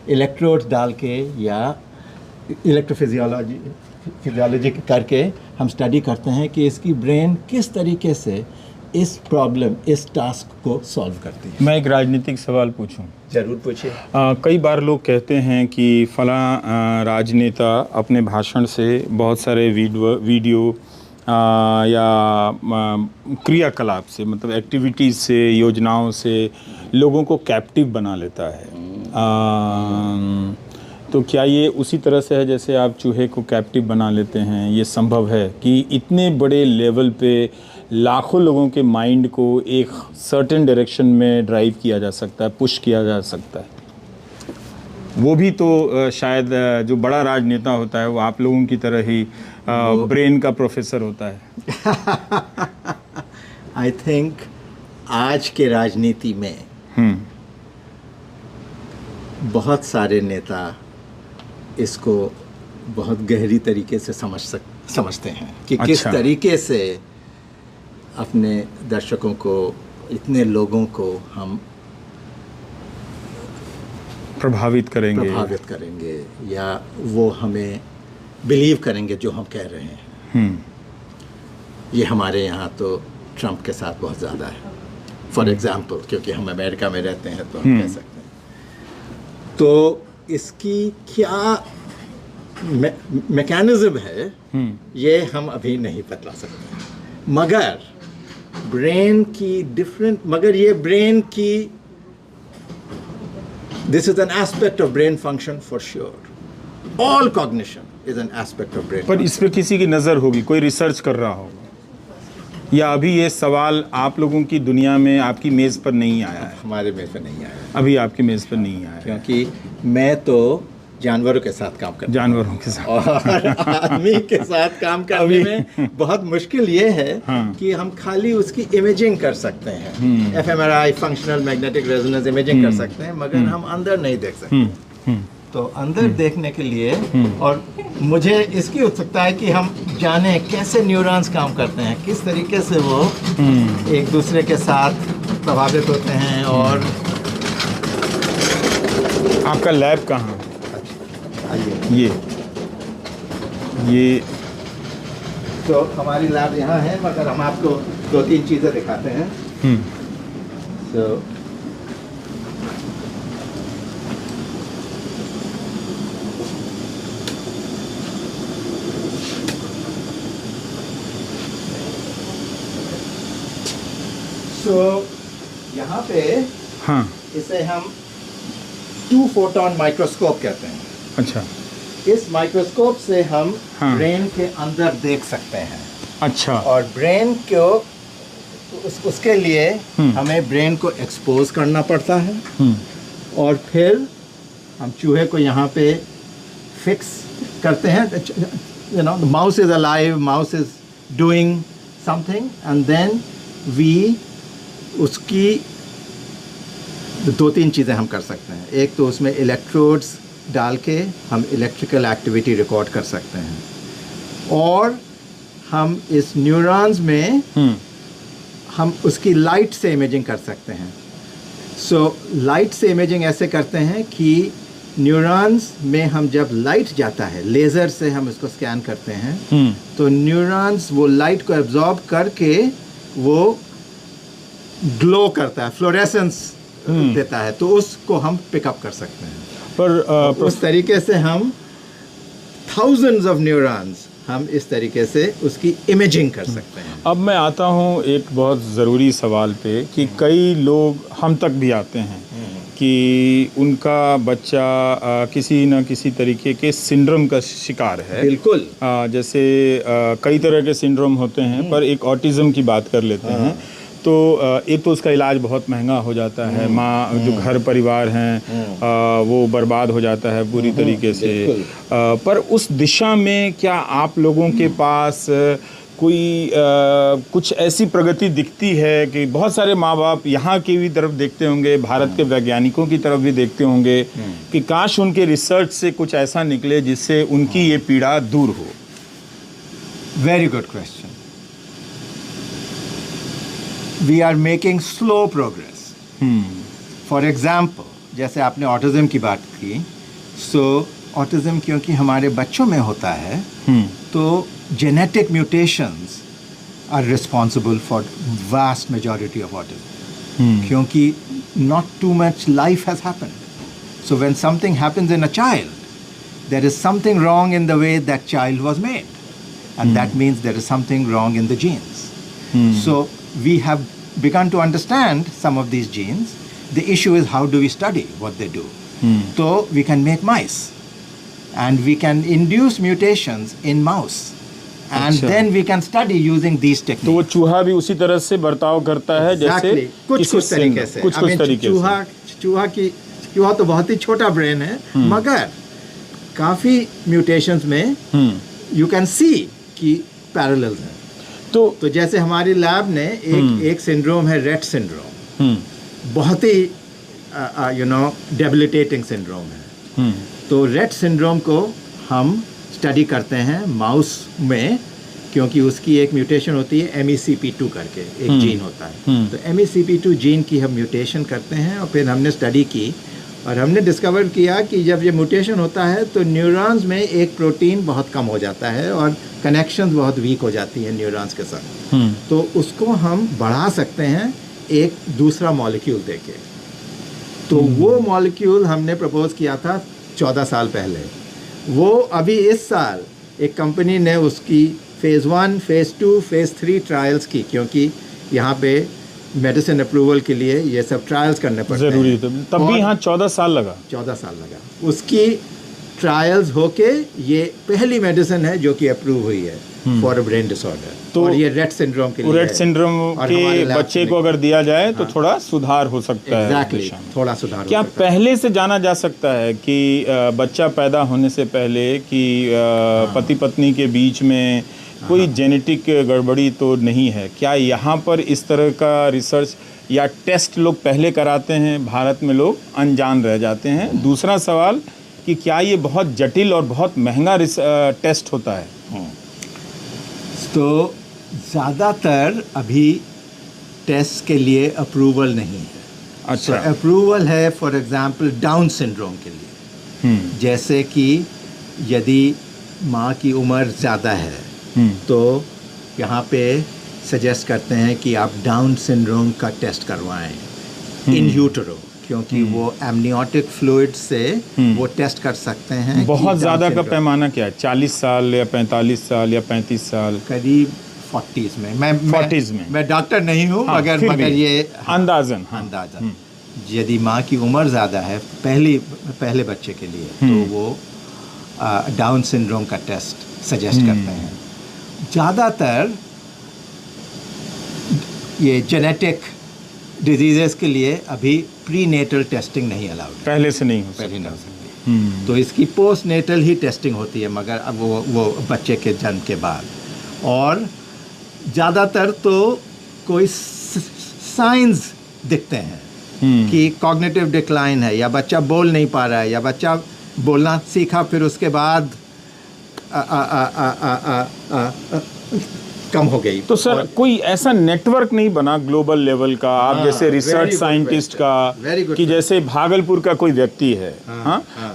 इलेक्ट्रोड्स डाल के या इलेक्ट्रोफिजियोलॉजी करके हम स्टडी करते हैं कि इसकी ब्रेन किस तरीके से इस प्रॉब्लम, इस टास्क को सॉल्व करती है। मैं एक राजनीतिक सवाल पूछूं? जरूर पूछिए। कई बार लोग कहते हैं कि फलां राजनेता अपने भाषण से बहुत सारे वीडियो या क्रियाकलाप से, मतलब एक्टिविटीज़ से, योजनाओं से लोगों को कैप्टिव बना लेता है। तो क्या ये उसी तरह से है जैसे आप चूहे को कैप्टिव बना लेते हैं? ये संभव है कि इतने बड़े लेवल पे लाखों लोगों के माइंड को एक सर्टेन डायरेक्शन में ड्राइव किया जा सकता है, पुश किया जा सकता है? वो भी तो शायद जो बड़ा राजनेता होता है वो आप लोगों की तरह ही ब्रेन का प्रोफेसर होता है। आई थिंक आज के राजनीति में बहुत सारे नेता इसको बहुत गहरी तरीके से समझते हैं कि किस तरीके से अपने दर्शकों को, इतने लोगों को हम प्रभावित करेंगे या वो हमें बिलीव करेंगे जो हम कह रहे हैं। ये हमारे यहाँ तो ट्रंप के साथ बहुत ज़्यादा है, फॉर एग्जाम्पल, क्योंकि हम अमेरिका में रहते हैं तो हम कह सकते हैं। तो इसकी क्या मैकेनिज्म है ये हम अभी नहीं बतला सकते, मगर ब्रेन की ये ब्रेन की this is an aspect of brain function for sure. All cognition is an aspect of brain पर function. इस पे किसी की नज़र होगी, कोई रिसर्च कर रहा होगा, या अभी ये सवाल आप लोगों की दुनिया में आपकी मेज़ पर नहीं आया है? हमारे मेज़ पर नहीं आया, अभी आपकी मेज़ पर नहीं आया, क्योंकि मैं तो जानवरों के साथ काम करता, जानवरों के साथ, और आदमी के साथ काम करने में बहुत मुश्किल ये है कि हम खाली उसकी इमेजिंग कर सकते हैं, fMRI functional magnetic resonance imaging कर सकते हैं, मगर हम अंदर नहीं देख सकते। तो अंदर देखने के लिए, और मुझे इसकी उत्सुकता है कि हम जाने कैसे न्यूरॉन्स काम करते हैं, किस तरीके से वो एक दूसरे के साथ प्रभावित होते हैं। और आपका लैब कहाँ? ये तो हमारी लैब यहाँ है, मगर हम आपको 2-3 चीज़ें दिखाते हैं। So, यहाँ पे हाँ, इसे हम 2 फोटोन माइक्रोस्कोप कहते हैं। अच्छा इस माइक्रोस्कोप से हम हाँ। ब्रेन के अंदर देख सकते हैं, अच्छा और ब्रेन को उसके लिए हमें ब्रेन को एक्सपोज करना पड़ता है, और फिर हम चूहे को यहाँ पे फिक्स करते हैं। You know, the mouse is alive, mouse is doing something, and then we उसकी 2-3 चीज़ें हम कर सकते हैं। एक तो उसमें इलेक्ट्रोड्स डाल के हम इलेक्ट्रिकल एक्टिविटी रिकॉर्ड कर सकते हैं, और हम इस न्यूरॉन्स में हम उसकी लाइट से इमेजिंग कर सकते हैं। सो लाइट से इमेजिंग ऐसे करते हैं कि न्यूरॉन्स में हम जब लाइट जाता है, लेज़र से हम इसको स्कैन करते हैं, तो न्यूरॉन्स वो लाइट को एब्जॉर्ब करके वो ग्लो करता है, फ्लोरेसेंस देता है, तो उसको हम पिकअप कर सकते हैं। पर उस तरीके से हम थाउजेंड्स ऑफ न्यूरॉन्स हम इस तरीके से उसकी इमेजिंग कर सकते हैं। अब मैं आता हूँ एक बहुत ज़रूरी सवाल पे कि कई लोग हम तक भी आते हैं कि उनका बच्चा किसी न किसी तरीके के सिंड्रोम का शिकार है। बिल्कुल। जैसे कई तरह के सिंड्रोम होते हैं, पर एक ऑटिज़म की बात कर लेते हैं। तो एक तो उसका इलाज बहुत महंगा हो जाता है, माँ जो घर परिवार हैं वो बर्बाद हो जाता है पूरी तरीके से। पर उस दिशा में क्या आप लोगों के पास कोई कुछ ऐसी प्रगति दिखती है कि बहुत सारे माँ बाप यहाँ की भी तरफ देखते होंगे, भारत के वैज्ञानिकों की तरफ भी देखते होंगे कि काश उनके रिसर्च से कुछ ऐसा निकले जिससे उनकी ये पीड़ा दूर हो? Very good question. We are making slow progress. For example, जैसे आपने ऑटिज्म की बात की, सो ऑटिज्म क्योंकि हमारे बच्चों में होता है, तो genetic mutations are responsible for vast majority of autism. क्योंकि not too much life has happened. So when something happens in a child, there is something wrong in the way that child was made. And that means there is something wrong in the genes. So we have begun to understand some of these genes. The issue is how do we study what they do. So we can make mice. And we can induce mutations in mouse. And then we can study using these techniques. तो वो चूहा भी उसी तरह से बर्ताव करता है जैसे कुछ तरीके से। कुछ तरीके से। चूहा तो बहुत ही छोटा ब्रेन है, मगर काफी म्यूटेशंस में यू कैन सी कि पैरेलल्स हैं। तो जैसे हमारी लैब ने एक सिंड्रोम है, रेट सिंड्रोम, बहुत ही डेबिलिटेटिंग सिंड्रोम है। तो रेट सिंड्रोम को हम स्टडी करते हैं माउस में, क्योंकि उसकी एक म्यूटेशन होती है MECP2 करके एक जीन होता है। तो MECP2 जीन की हम म्यूटेशन करते हैं, और फिर हमने स्टडी की और हमने डिस्कवर किया कि जब ये म्यूटेशन होता है तो न्यूरॉन्स में एक प्रोटीन बहुत कम हो जाता है और कनेक्शंस बहुत वीक हो जाती हैं न्यूरॉन्स के साथ। तो उसको हम बढ़ा सकते हैं एक दूसरा मॉलिक्यूल देके। तो वो मॉलिक्यूल हमने प्रपोज किया था 14 साल पहले। वो अभी इस साल एक कंपनी ने उसकी फ़ेज़ 1, फ़ेज़ 2, फ़ेज़ 3 ट्रायल्स की, क्योंकि यहाँ पे मेडिसिन अप्रूवल के लिए ये सब ट्रायल्स करने पड़ते हैं। ज़रूरी है। तब भी यहाँ 14 साल लगा। 14 साल लगा। उसकी ट्रायल्स होके ये पहली मेडिसिन है जो कि अप्रूव हुई है फॉर अ ब्रेन डिसऑर्डर। तो और ये रेट सिंड्रोम के लिए, रेट सिंड्रोम के बच्चे को अगर दिया जाए तो थोड़ा सुधार हो सकता है। एग्जैक्टली, थोड़ा सुधार। क्या पहले से जाना जा सकता है कि बच्चा पैदा होने से पहले कि पति पत्नी के बीच में कोई जेनेटिक गड़बड़ी तो नहीं है? क्या यहाँ पर इस तरह का रिसर्च या टेस्ट लोग पहले कराते हैं, भारत में लोग अनजान रह जाते हैं? दूसरा सवाल कि क्या ये बहुत जटिल और बहुत महंगा टेस्ट होता है? तो ज़्यादातर अभी टेस्ट के लिए अप्रूवल नहीं है। अच्छा। अप्रूवल है फॉर एग्जांपल डाउन सिंड्रोम के लिए। जैसे कि यदि माँ की उम्र ज़्यादा है तो यहाँ पे सजेस्ट करते हैं कि आप डाउन सिंड्रोम का टेस्ट करवाएं इन यूटेरो, क्योंकि वो एमनियोटिक फ्लूइड से वो टेस्ट कर सकते हैं। बहुत ज़्यादा का पैमाना क्या है, 40 साल या 45 साल या 35 साल? करीब 40s में। मैं 40s में। मैं डॉक्टर नहीं हूँ, मगर ये अंदाज़न यदि माँ की उम्र ज़्यादा है पहले बच्चे के लिए, तो वो डाउन सिंड्रोम का टेस्ट सजेस्ट करते हैं। ज़्यादातर ये जेनेटिक डिजीज़ेस के लिए अभी प्री नेटल टेस्टिंग नहीं अलाउड, पहले से नहीं हो सकती। तो इसकी पोस्ट नेटल ही टेस्टिंग होती है, मगर अब वो बच्चे के जन्म के बाद। और ज़्यादातर तो कोई साइंस दिखते हैं कि कॉग्निटिव डिक्लाइन है, या बच्चा बोल नहीं पा रहा है, या बच्चा बोलना सीखा फिर उसके बाद कम हो गई। तो सर कोई ऐसा नेटवर्क नहीं बना ग्लोबल लेवल का, आप जैसे रिसर्च साइंटिस्ट का, कि जैसे भागलपुर का कोई व्यक्ति है,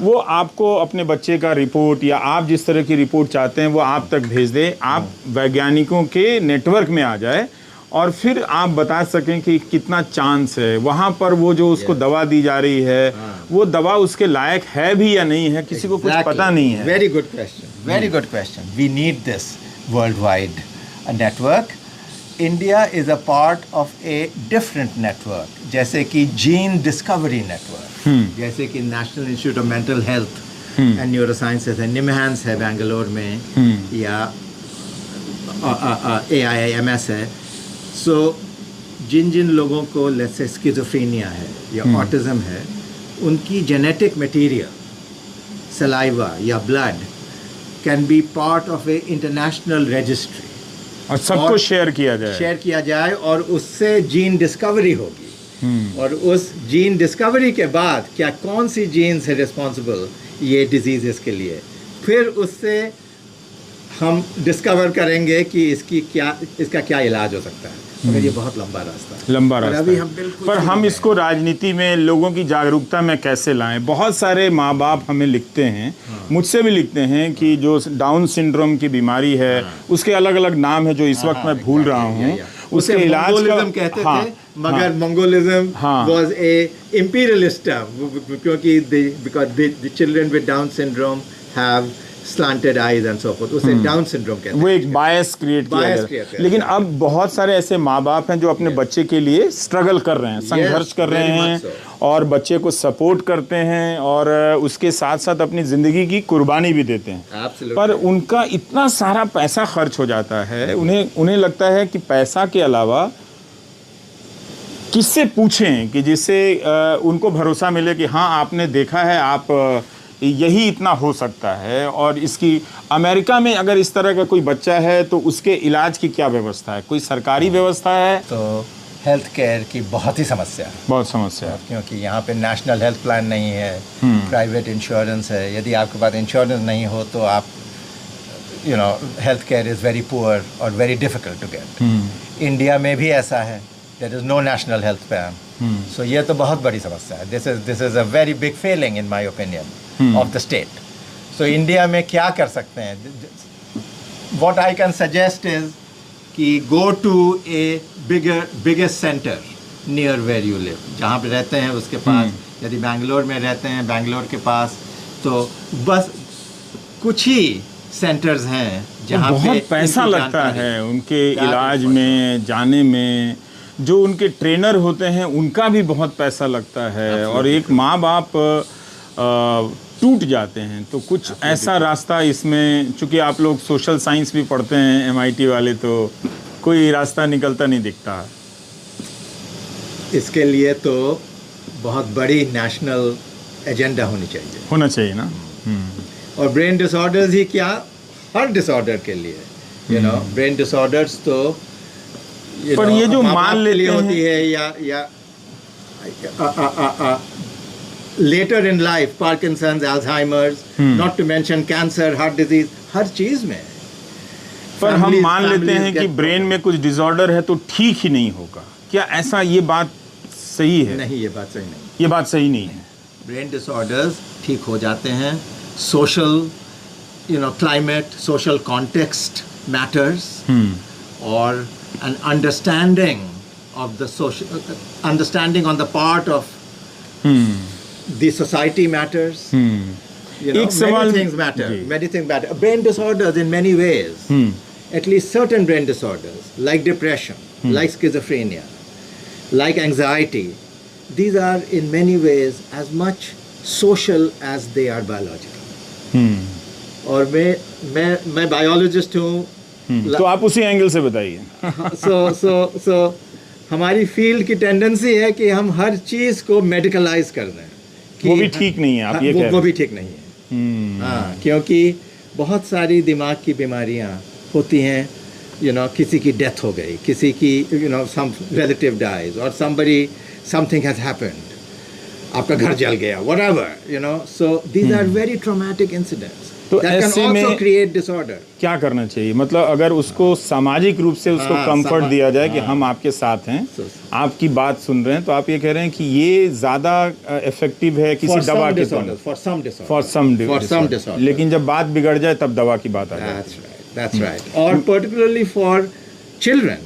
वो आपको अपने बच्चे का रिपोर्ट या आप जिस तरह की रिपोर्ट चाहते हैं वो आप तक भेज दे, आप वैज्ञानिकों के नेटवर्क में आ जाए और फिर आप बता सकें कि कितना चांस है वहाँ पर वो जो उसको दवा दी जा रही है वो दवा उसके लायक है भी या नहीं है, किसी को कुछ पता नहीं है। Very good question, very good question. We need this world wide network. India is a part of a different network, जैसे कि जीन डिस्कवरी नेटवर्क, जैसे कि national institute of mental health and neurosciences है, निमहांस है बेंगलोर में, या AIIMS है। सो जिन लोगों को जैसे स्किज़ोफ्रेनिया है या ऑटिज़म है, उनकी जेनेटिक मटेरियल, सलाइवा या blood can be part of A international registry, और सबको शेयर किया जाए और उससे जीन डिस्कवरी होगी। और उस जीन डिस्कवरी के बाद क्या कौन सी जीन्स है रिस्पॉन्सिबल ये डिजीज़ेस के लिए, फिर उससे हम डिस्कवर करेंगे कि इसका क्या इलाज हो सकता है। मगर ये बहुत लंबा रास्ता है। अभी हम पर हम इसको राजनीति में लोगों की जागरूकता में कैसे लाएं? बहुत सारे माँ बाप हमें लिखते हैं, मुझसे भी लिखते हैं कि जो डाउन सिंड्रोम की बीमारी है उसके अलग अलग नाम है जो इस वक्त मैं भूल रहा हूँ, उसके इलाज का कहते थे, मगर mongolism was a imperialist term, क्योंकि because the children with Down syndrome have slanted eyes and so forth, उसे डाउन सिंड्रोम कहते हैं। वो एक बायस क्रिएट किया गया। लेकिन अब बहुत सारे ऐसे माँ बाप हैं जो अपने बच्चे के लिए स्ट्रगल कर रहे हैं, संघर्ष कर रहे हैं, और बच्चे को सपोर्ट करते हैं और उसके साथ साथ अपनी ज़िंदगी की कुर्बानी भी देते हैं। पर उनका इतना सारा पैसा खर्च हो जाता है, उन्हें लगता है कि पैसा के अलावा किससे पूछें कि जिससे उनको भरोसा मिले कि हाँ आपने देखा है, आप यही इतना हो सकता है। और इसकी अमेरिका में अगर इस तरह का कोई बच्चा है तो उसके इलाज की क्या व्यवस्था है? कोई सरकारी व्यवस्था है? तो हेल्थ केयर की बहुत ही समस्या है, क्योंकि यहाँ पे नेशनल हेल्थ प्लान नहीं है, प्राइवेट इंश्योरेंस है। यदि आपके पास इंश्योरेंस नहीं हो तो आप health care is very poor और very difficult to get. India में भी ऐसा है, there is no national health plan. So ये तो बहुत बड़ी समस्या है। This is a very big failing in my opinion of the state. So India में क्या कर सकते हैं? What I can suggest is कि go to a biggest center near where you live. जहाँ पे रहते हैं उसके पास, यदि बैंगलोर में रहते हैं बैंगलोर के पास, तो बस कुछ ही सेंटर्स हैं जहाँ बहुत पैसा लगता है उनके इलाज में, जाने में। जो उनके ट्रेनर होते हैं उनका भी बहुत पैसा लगता है, और एक माँ बाप टूट जाते हैं। तो कुछ ऐसा रास्ता इसमें, चूँकि आप लोग सोशल साइंस भी पढ़ते हैं MIT वाले, तो कोई रास्ता निकलता नहीं दिखता। इसके लिए तो बहुत बड़ी नेशनल एजेंडा होना चाहिए ना। और ब्रेन डिसऑर्डर्स ही क्या, हर डिसऑर्डर के लिए ब्रेन डिसऑर्डर्स तो पर ये जो मान लेते होती है या later in life, Parkinson's, Alzheimer's, not to mention cancer, heart disease, हर चीज में। पर हम मान लेते हैं कि ब्रेन में कुछ डिसऑर्डर है तो ठीक ही नहीं होगा, क्या ऐसा ये बात सही है? नहीं, ये बात सही नहीं। ये बात सही नहीं है। ब्रेन डिसऑर्डर्स ठीक हो जाते हैं। Social climate, social context matters, और an understanding of the social, understanding on the part of the society matters. You know, many things matter. Many things matter. Brain disorders in many ways. At least certain brain disorders, like depression, like schizophrenia, like anxiety, these are in many ways as much social as they are biological. और मैं biologist हूँ. तो आप उसी angle से बताइए. So हमारी field की टेंडेंसी है कि हम हर चीज को मेडिकलाइज कर दें. वो भी ठीक नहीं है, आप ये कह रहे हैं. वो भी ठीक नहीं है. हाँ, क्योंकि बहुत सारी दिमाग की बीमारियाँ होती हैं. किसी की डेथ हो गई, किसी की some relative dies, or something has happened, आपका घर जल गया, whatever, so these are very traumatic incidents. तो that ऐसे can also में create disorder. क्या करना चाहिए? मतलब अगर उसको सामाजिक रूप से उसको कंफर्ट दिया जाए कि हम आपके साथ हैं, आपकी बात सुन रहे हैं, तो आप ये कह रहे हैं कि ये ज़्यादा इफेक्टिव है किसी दवा के तुलना. For some disorders. लेकिन जब बात बिगड़ जाए तब दवा की बात आ जाए. That's right. Or particularly for children,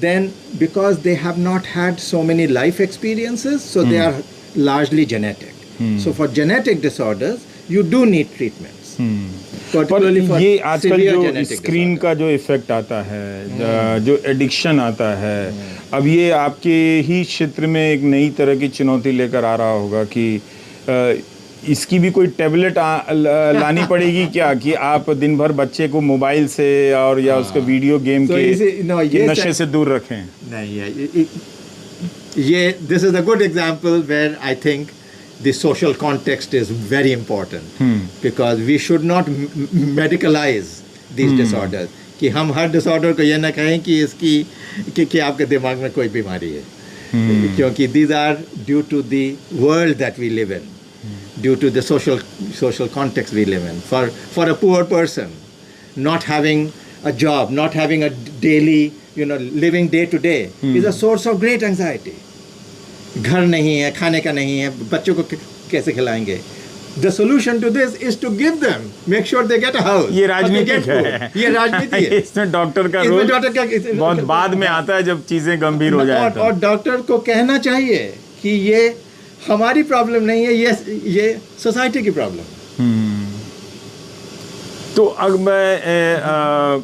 then because they have not had so many life experiences, so they are largely genetic. So for genetic disorders, you do need treatments. Particularly for ये आजकल severe जो genetic screen का जो effect आता है, जो addiction आता है, अब ये आपके ही क्षेत्र में एक नई तरह की चुनौती लेकर आ रहा होगा कि इसकी भी कोई टैबलेट लानी पड़ेगी क्या, कि आप दिन भर बच्चे को मोबाइल से और या उसको वीडियो गेम के नशे से दूर रखें. नहीं, ये this is a good example where I think the social context is very important. Because we should not medicalize these disorders. कि हम हर डिसऑर्डर को ये ना कहें कि आपके दिमाग में कोई बीमारी है. क्योंकि these are due to the world that we live in. Due to the social context we live in. For a poor person, not having a job, not having a daily, living day to day is a source of great anxiety. घर नहीं है, खाने का नहीं है, बच्चों को कैसे खिलाएंगे? The solution to this is to give them, make sure they get a house. ये राजनीति है. ये राजनीति है. इसमें डॉक्टर का रोल बहुत बाद में आता है जब चीजें गंभीर हो जाए. और डॉक्टर को कहना चाहिए कि ये हमारी प्रॉब्लम नहीं है, ये सोसाइटी की प्रॉब्लम. तो अब मैं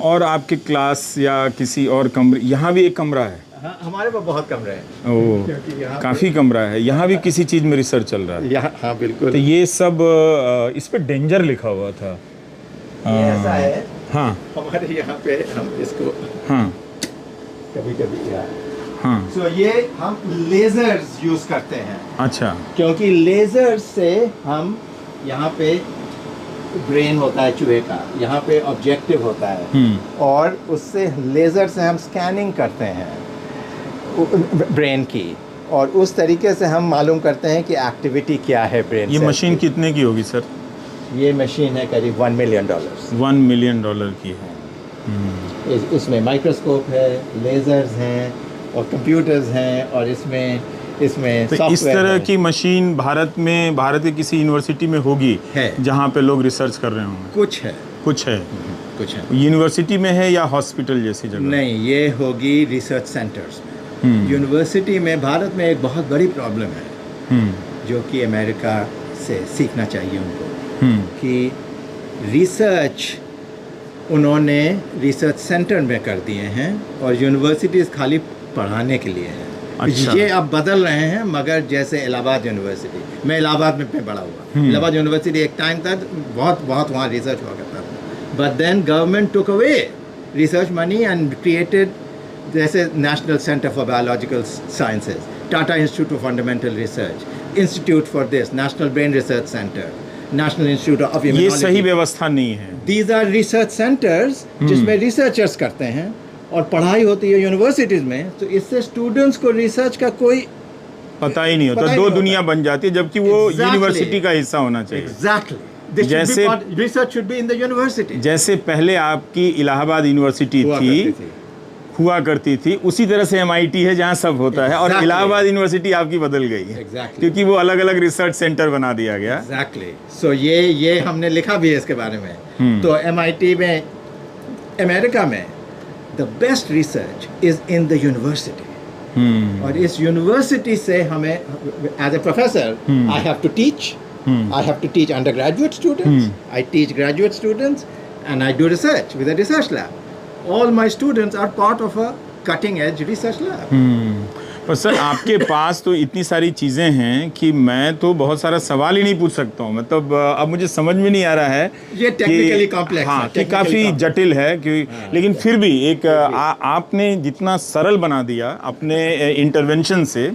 और आपके क्लास या किसी और कमरे, यहाँ भी एक कमरा है. हाँ, हमारे पास बहुत कमरे हैं. ओह, काफ़ी कमरा है. यहाँ भी किसी चीज़ में रिसर्च चल रहा है. हाँ, बिल्कुल. तो ये सब इस पे डेंजर लिखा हुआ था. ये ऐसा है. हाँ, हमारे यहाँ पे हम इसको कभी हाँ. तो ये हम लेजर्स यूज करते हैं. अच्छा. क्योंकि लेजर से हम यहाँ पे ब्रेन होता है चूहे का, यहाँ पे ऑब्जेक्टिव होता है, और उससे लेजर से हम स्कैनिंग करते हैं ब्रेन की, और उस तरीके से हम मालूम करते हैं कि एक्टिविटी क्या है ब्रेन. ये मशीन कितने की होगी सर? ये मशीन है करीब $1 million. $1 million की है. इसमें माइक्रोस्कोप है, लेजर्स हैं और कंप्यूटर्स हैं, और इसमें तो इस तरह की मशीन भारत के किसी यूनिवर्सिटी में होगी जहाँ पे लोग रिसर्च कर रहे होंगे? कुछ है. यूनिवर्सिटी में है या हॉस्पिटल जैसी जगह? नहीं, ये होगी रिसर्च सेंटर्स में. यूनिवर्सिटी में भारत में एक बहुत बड़ी प्रॉब्लम है जो कि अमेरिका से सीखना चाहिए उनको, कि रिसर्च उन्होंने रिसर्च सेंटर में कर दिए हैं और यूनिवर्सिटीज़ खाली पढ़ाने के लिए हैं. अच्छा. ये अब बदल रहे हैं, मगर जैसे इलाहाबाद यूनिवर्सिटी, मैं इलाहाबाद में पढ़ा हुआ. इलाहाबाद यूनिवर्सिटी एक टाइम तक बहुत वहाँ रिसर्च हुआ करता था. But then government took away research money and created जैसे National Centre for Biological Sciences, Tata Institute of Fundamental Research, institute for this, National Brain Research Centre, National institute of Immunology. ये सही व्यवस्था नहीं है. दीज आर रिसर्च सेंटर्स जिसमें researchers करते हैं और पढ़ाई होती है यूनिवर्सिटीज़ में. तो इससे स्टूडेंट्स को रिसर्च का कोई पता ही नहीं होता. दो दुनिया बन जाती है, जबकि वो यूनिवर्सिटी का हिस्सा होना चाहिए. एग्जैक्टली. जैसे research should be in the university. जैसे पहले आपकी इलाहाबाद यूनिवर्सिटी हुआ करती थी, उसी तरह से MIT है जहाँ सब होता है, और इलाहाबाद यूनिवर्सिटी आपकी बदल गई है. क्योंकि वो अलग अलग रिसर्च सेंटर बना दिया गया. एग्जैक्टली. सो ये हमने लिखा भी है इसके बारे में. तो MIT में अमेरिका में the best research is in the university. और इस यूनिवर्सिटी से हमें as a professor I have to teach, I have to teach undergraduate students, I teach graduate students, and I do research with a research lab. All my students are part of a cutting edge research lab. पर sir आपके पास तो इतनी सारी चीज़ें हैं कि मैं तो बहुत सारा सवाल ही नहीं पूछ सकता हूँ। मतलब अब मुझे समझ में नहीं आ रहा है ये टेक्निकली कॉम्प्लेक्स हाँ कि काफ़ी जटिल है कि लेकिन फिर भी एक आपने जितना सरल बना दिया अपने इंटरवेंशन से,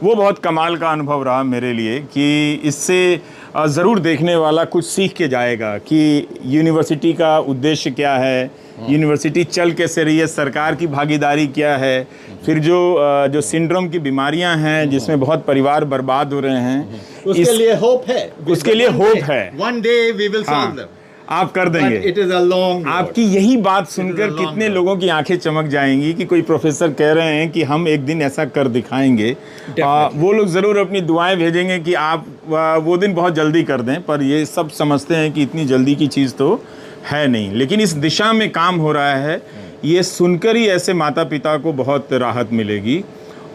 वो बहुत कमाल का अनुभव रहा मेरे लिए कि इससे ज़रूर देखने वाला कुछ सीख के जाएगा कि यूनिवर्सिटी का उद्देश्य क्या है, यूनिवर्सिटी चल कैसे रही है, सरकार की भागीदारी क्या है, फिर जो सिंड्रोम की बीमारियां हैं जिसमें बहुत परिवार बर्बाद हो रहे हैं, उसके लिए होप है, उसके लिए होप है। One day we will solve them. आप कर देंगे। But it is a long road. आपकी यही बात सुनकर कितने लोगों की आंखें चमक जाएंगी कि कोई प्रोफेसर कह रहे हैं कि हम एक दिन ऐसा कर दिखाएंगे। वो लोग ज़रूर अपनी दुआएं भेजेंगे कि आप वो दिन बहुत जल्दी कर दें, पर ये सब समझते हैं कि इतनी जल्दी की चीज़ तो है नहीं, लेकिन इस दिशा में काम हो रहा है। ये सुनकर ही ऐसे माता पिता को बहुत राहत मिलेगी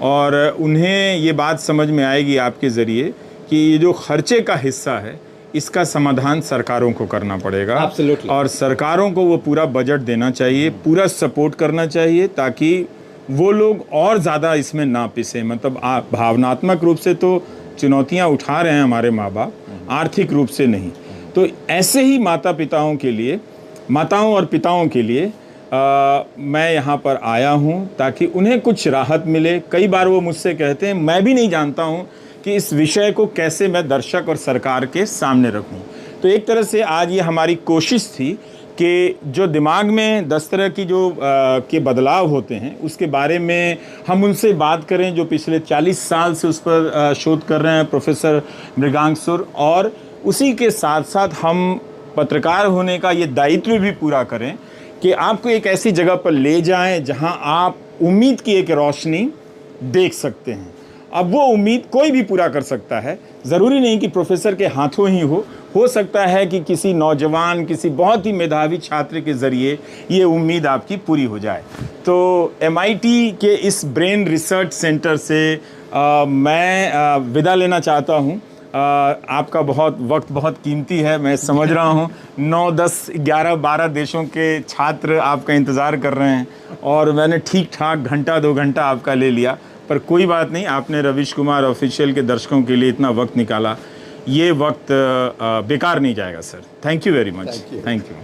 और उन्हें ये बात समझ में आएगी आपके ज़रिए कि ये जो खर्चे का हिस्सा है इसका समाधान सरकारों को करना पड़ेगा। Absolutely. और सरकारों को वो पूरा बजट देना चाहिए, पूरा सपोर्ट करना चाहिए ताकि वो लोग और ज़्यादा इसमें ना पिसे। मतलब भावनात्मक रूप से तो चुनौतियाँ उठा रहे हैं हमारे माँ बाप, आर्थिक रूप से नहीं। तो ऐसे ही माताओं और पिताओं के लिए मैं यहाँ पर आया हूँ ताकि उन्हें कुछ राहत मिले। कई बार वो मुझसे कहते हैं मैं भी नहीं जानता हूँ कि इस विषय को कैसे मैं दर्शक और सरकार के सामने रखूं। तो एक तरह से आज ये हमारी कोशिश थी कि जो दिमाग में 10 तरह की जो के बदलाव होते हैं उसके बारे में हम उनसे बात करें जो पिछले 40 साल से उस पर शोध कर रहे हैं, प्रोफेसर मृगांक सुर, और उसी के साथ साथ हम पत्रकार होने का ये दायित्व भी पूरा करें कि आपको एक ऐसी जगह पर ले जाएं जहां आप उम्मीद की एक रोशनी देख सकते हैं। अब वो उम्मीद कोई भी पूरा कर सकता है, ज़रूरी नहीं कि प्रोफेसर के हाथों ही हो सकता है कि किसी नौजवान, किसी बहुत ही मेधावी छात्र के ज़रिए ये उम्मीद आपकी पूरी हो जाए। तो MIT के इस ब्रेन रिसर्च सेंटर से मैं विदा लेना चाहता हूँ। आपका वक्त बहुत कीमती है, मैं समझ रहा हूँ। 9, 10, 11, 12 देशों के छात्र आपका इंतज़ार कर रहे हैं और मैंने ठीक ठाक घंटा 2 घंटा आपका ले लिया, पर कोई बात नहीं, आपने रवीश कुमार ऑफिशियल के दर्शकों के लिए इतना वक्त निकाला, ये वक्त बेकार नहीं जाएगा sir. Thank you very much. Thank you.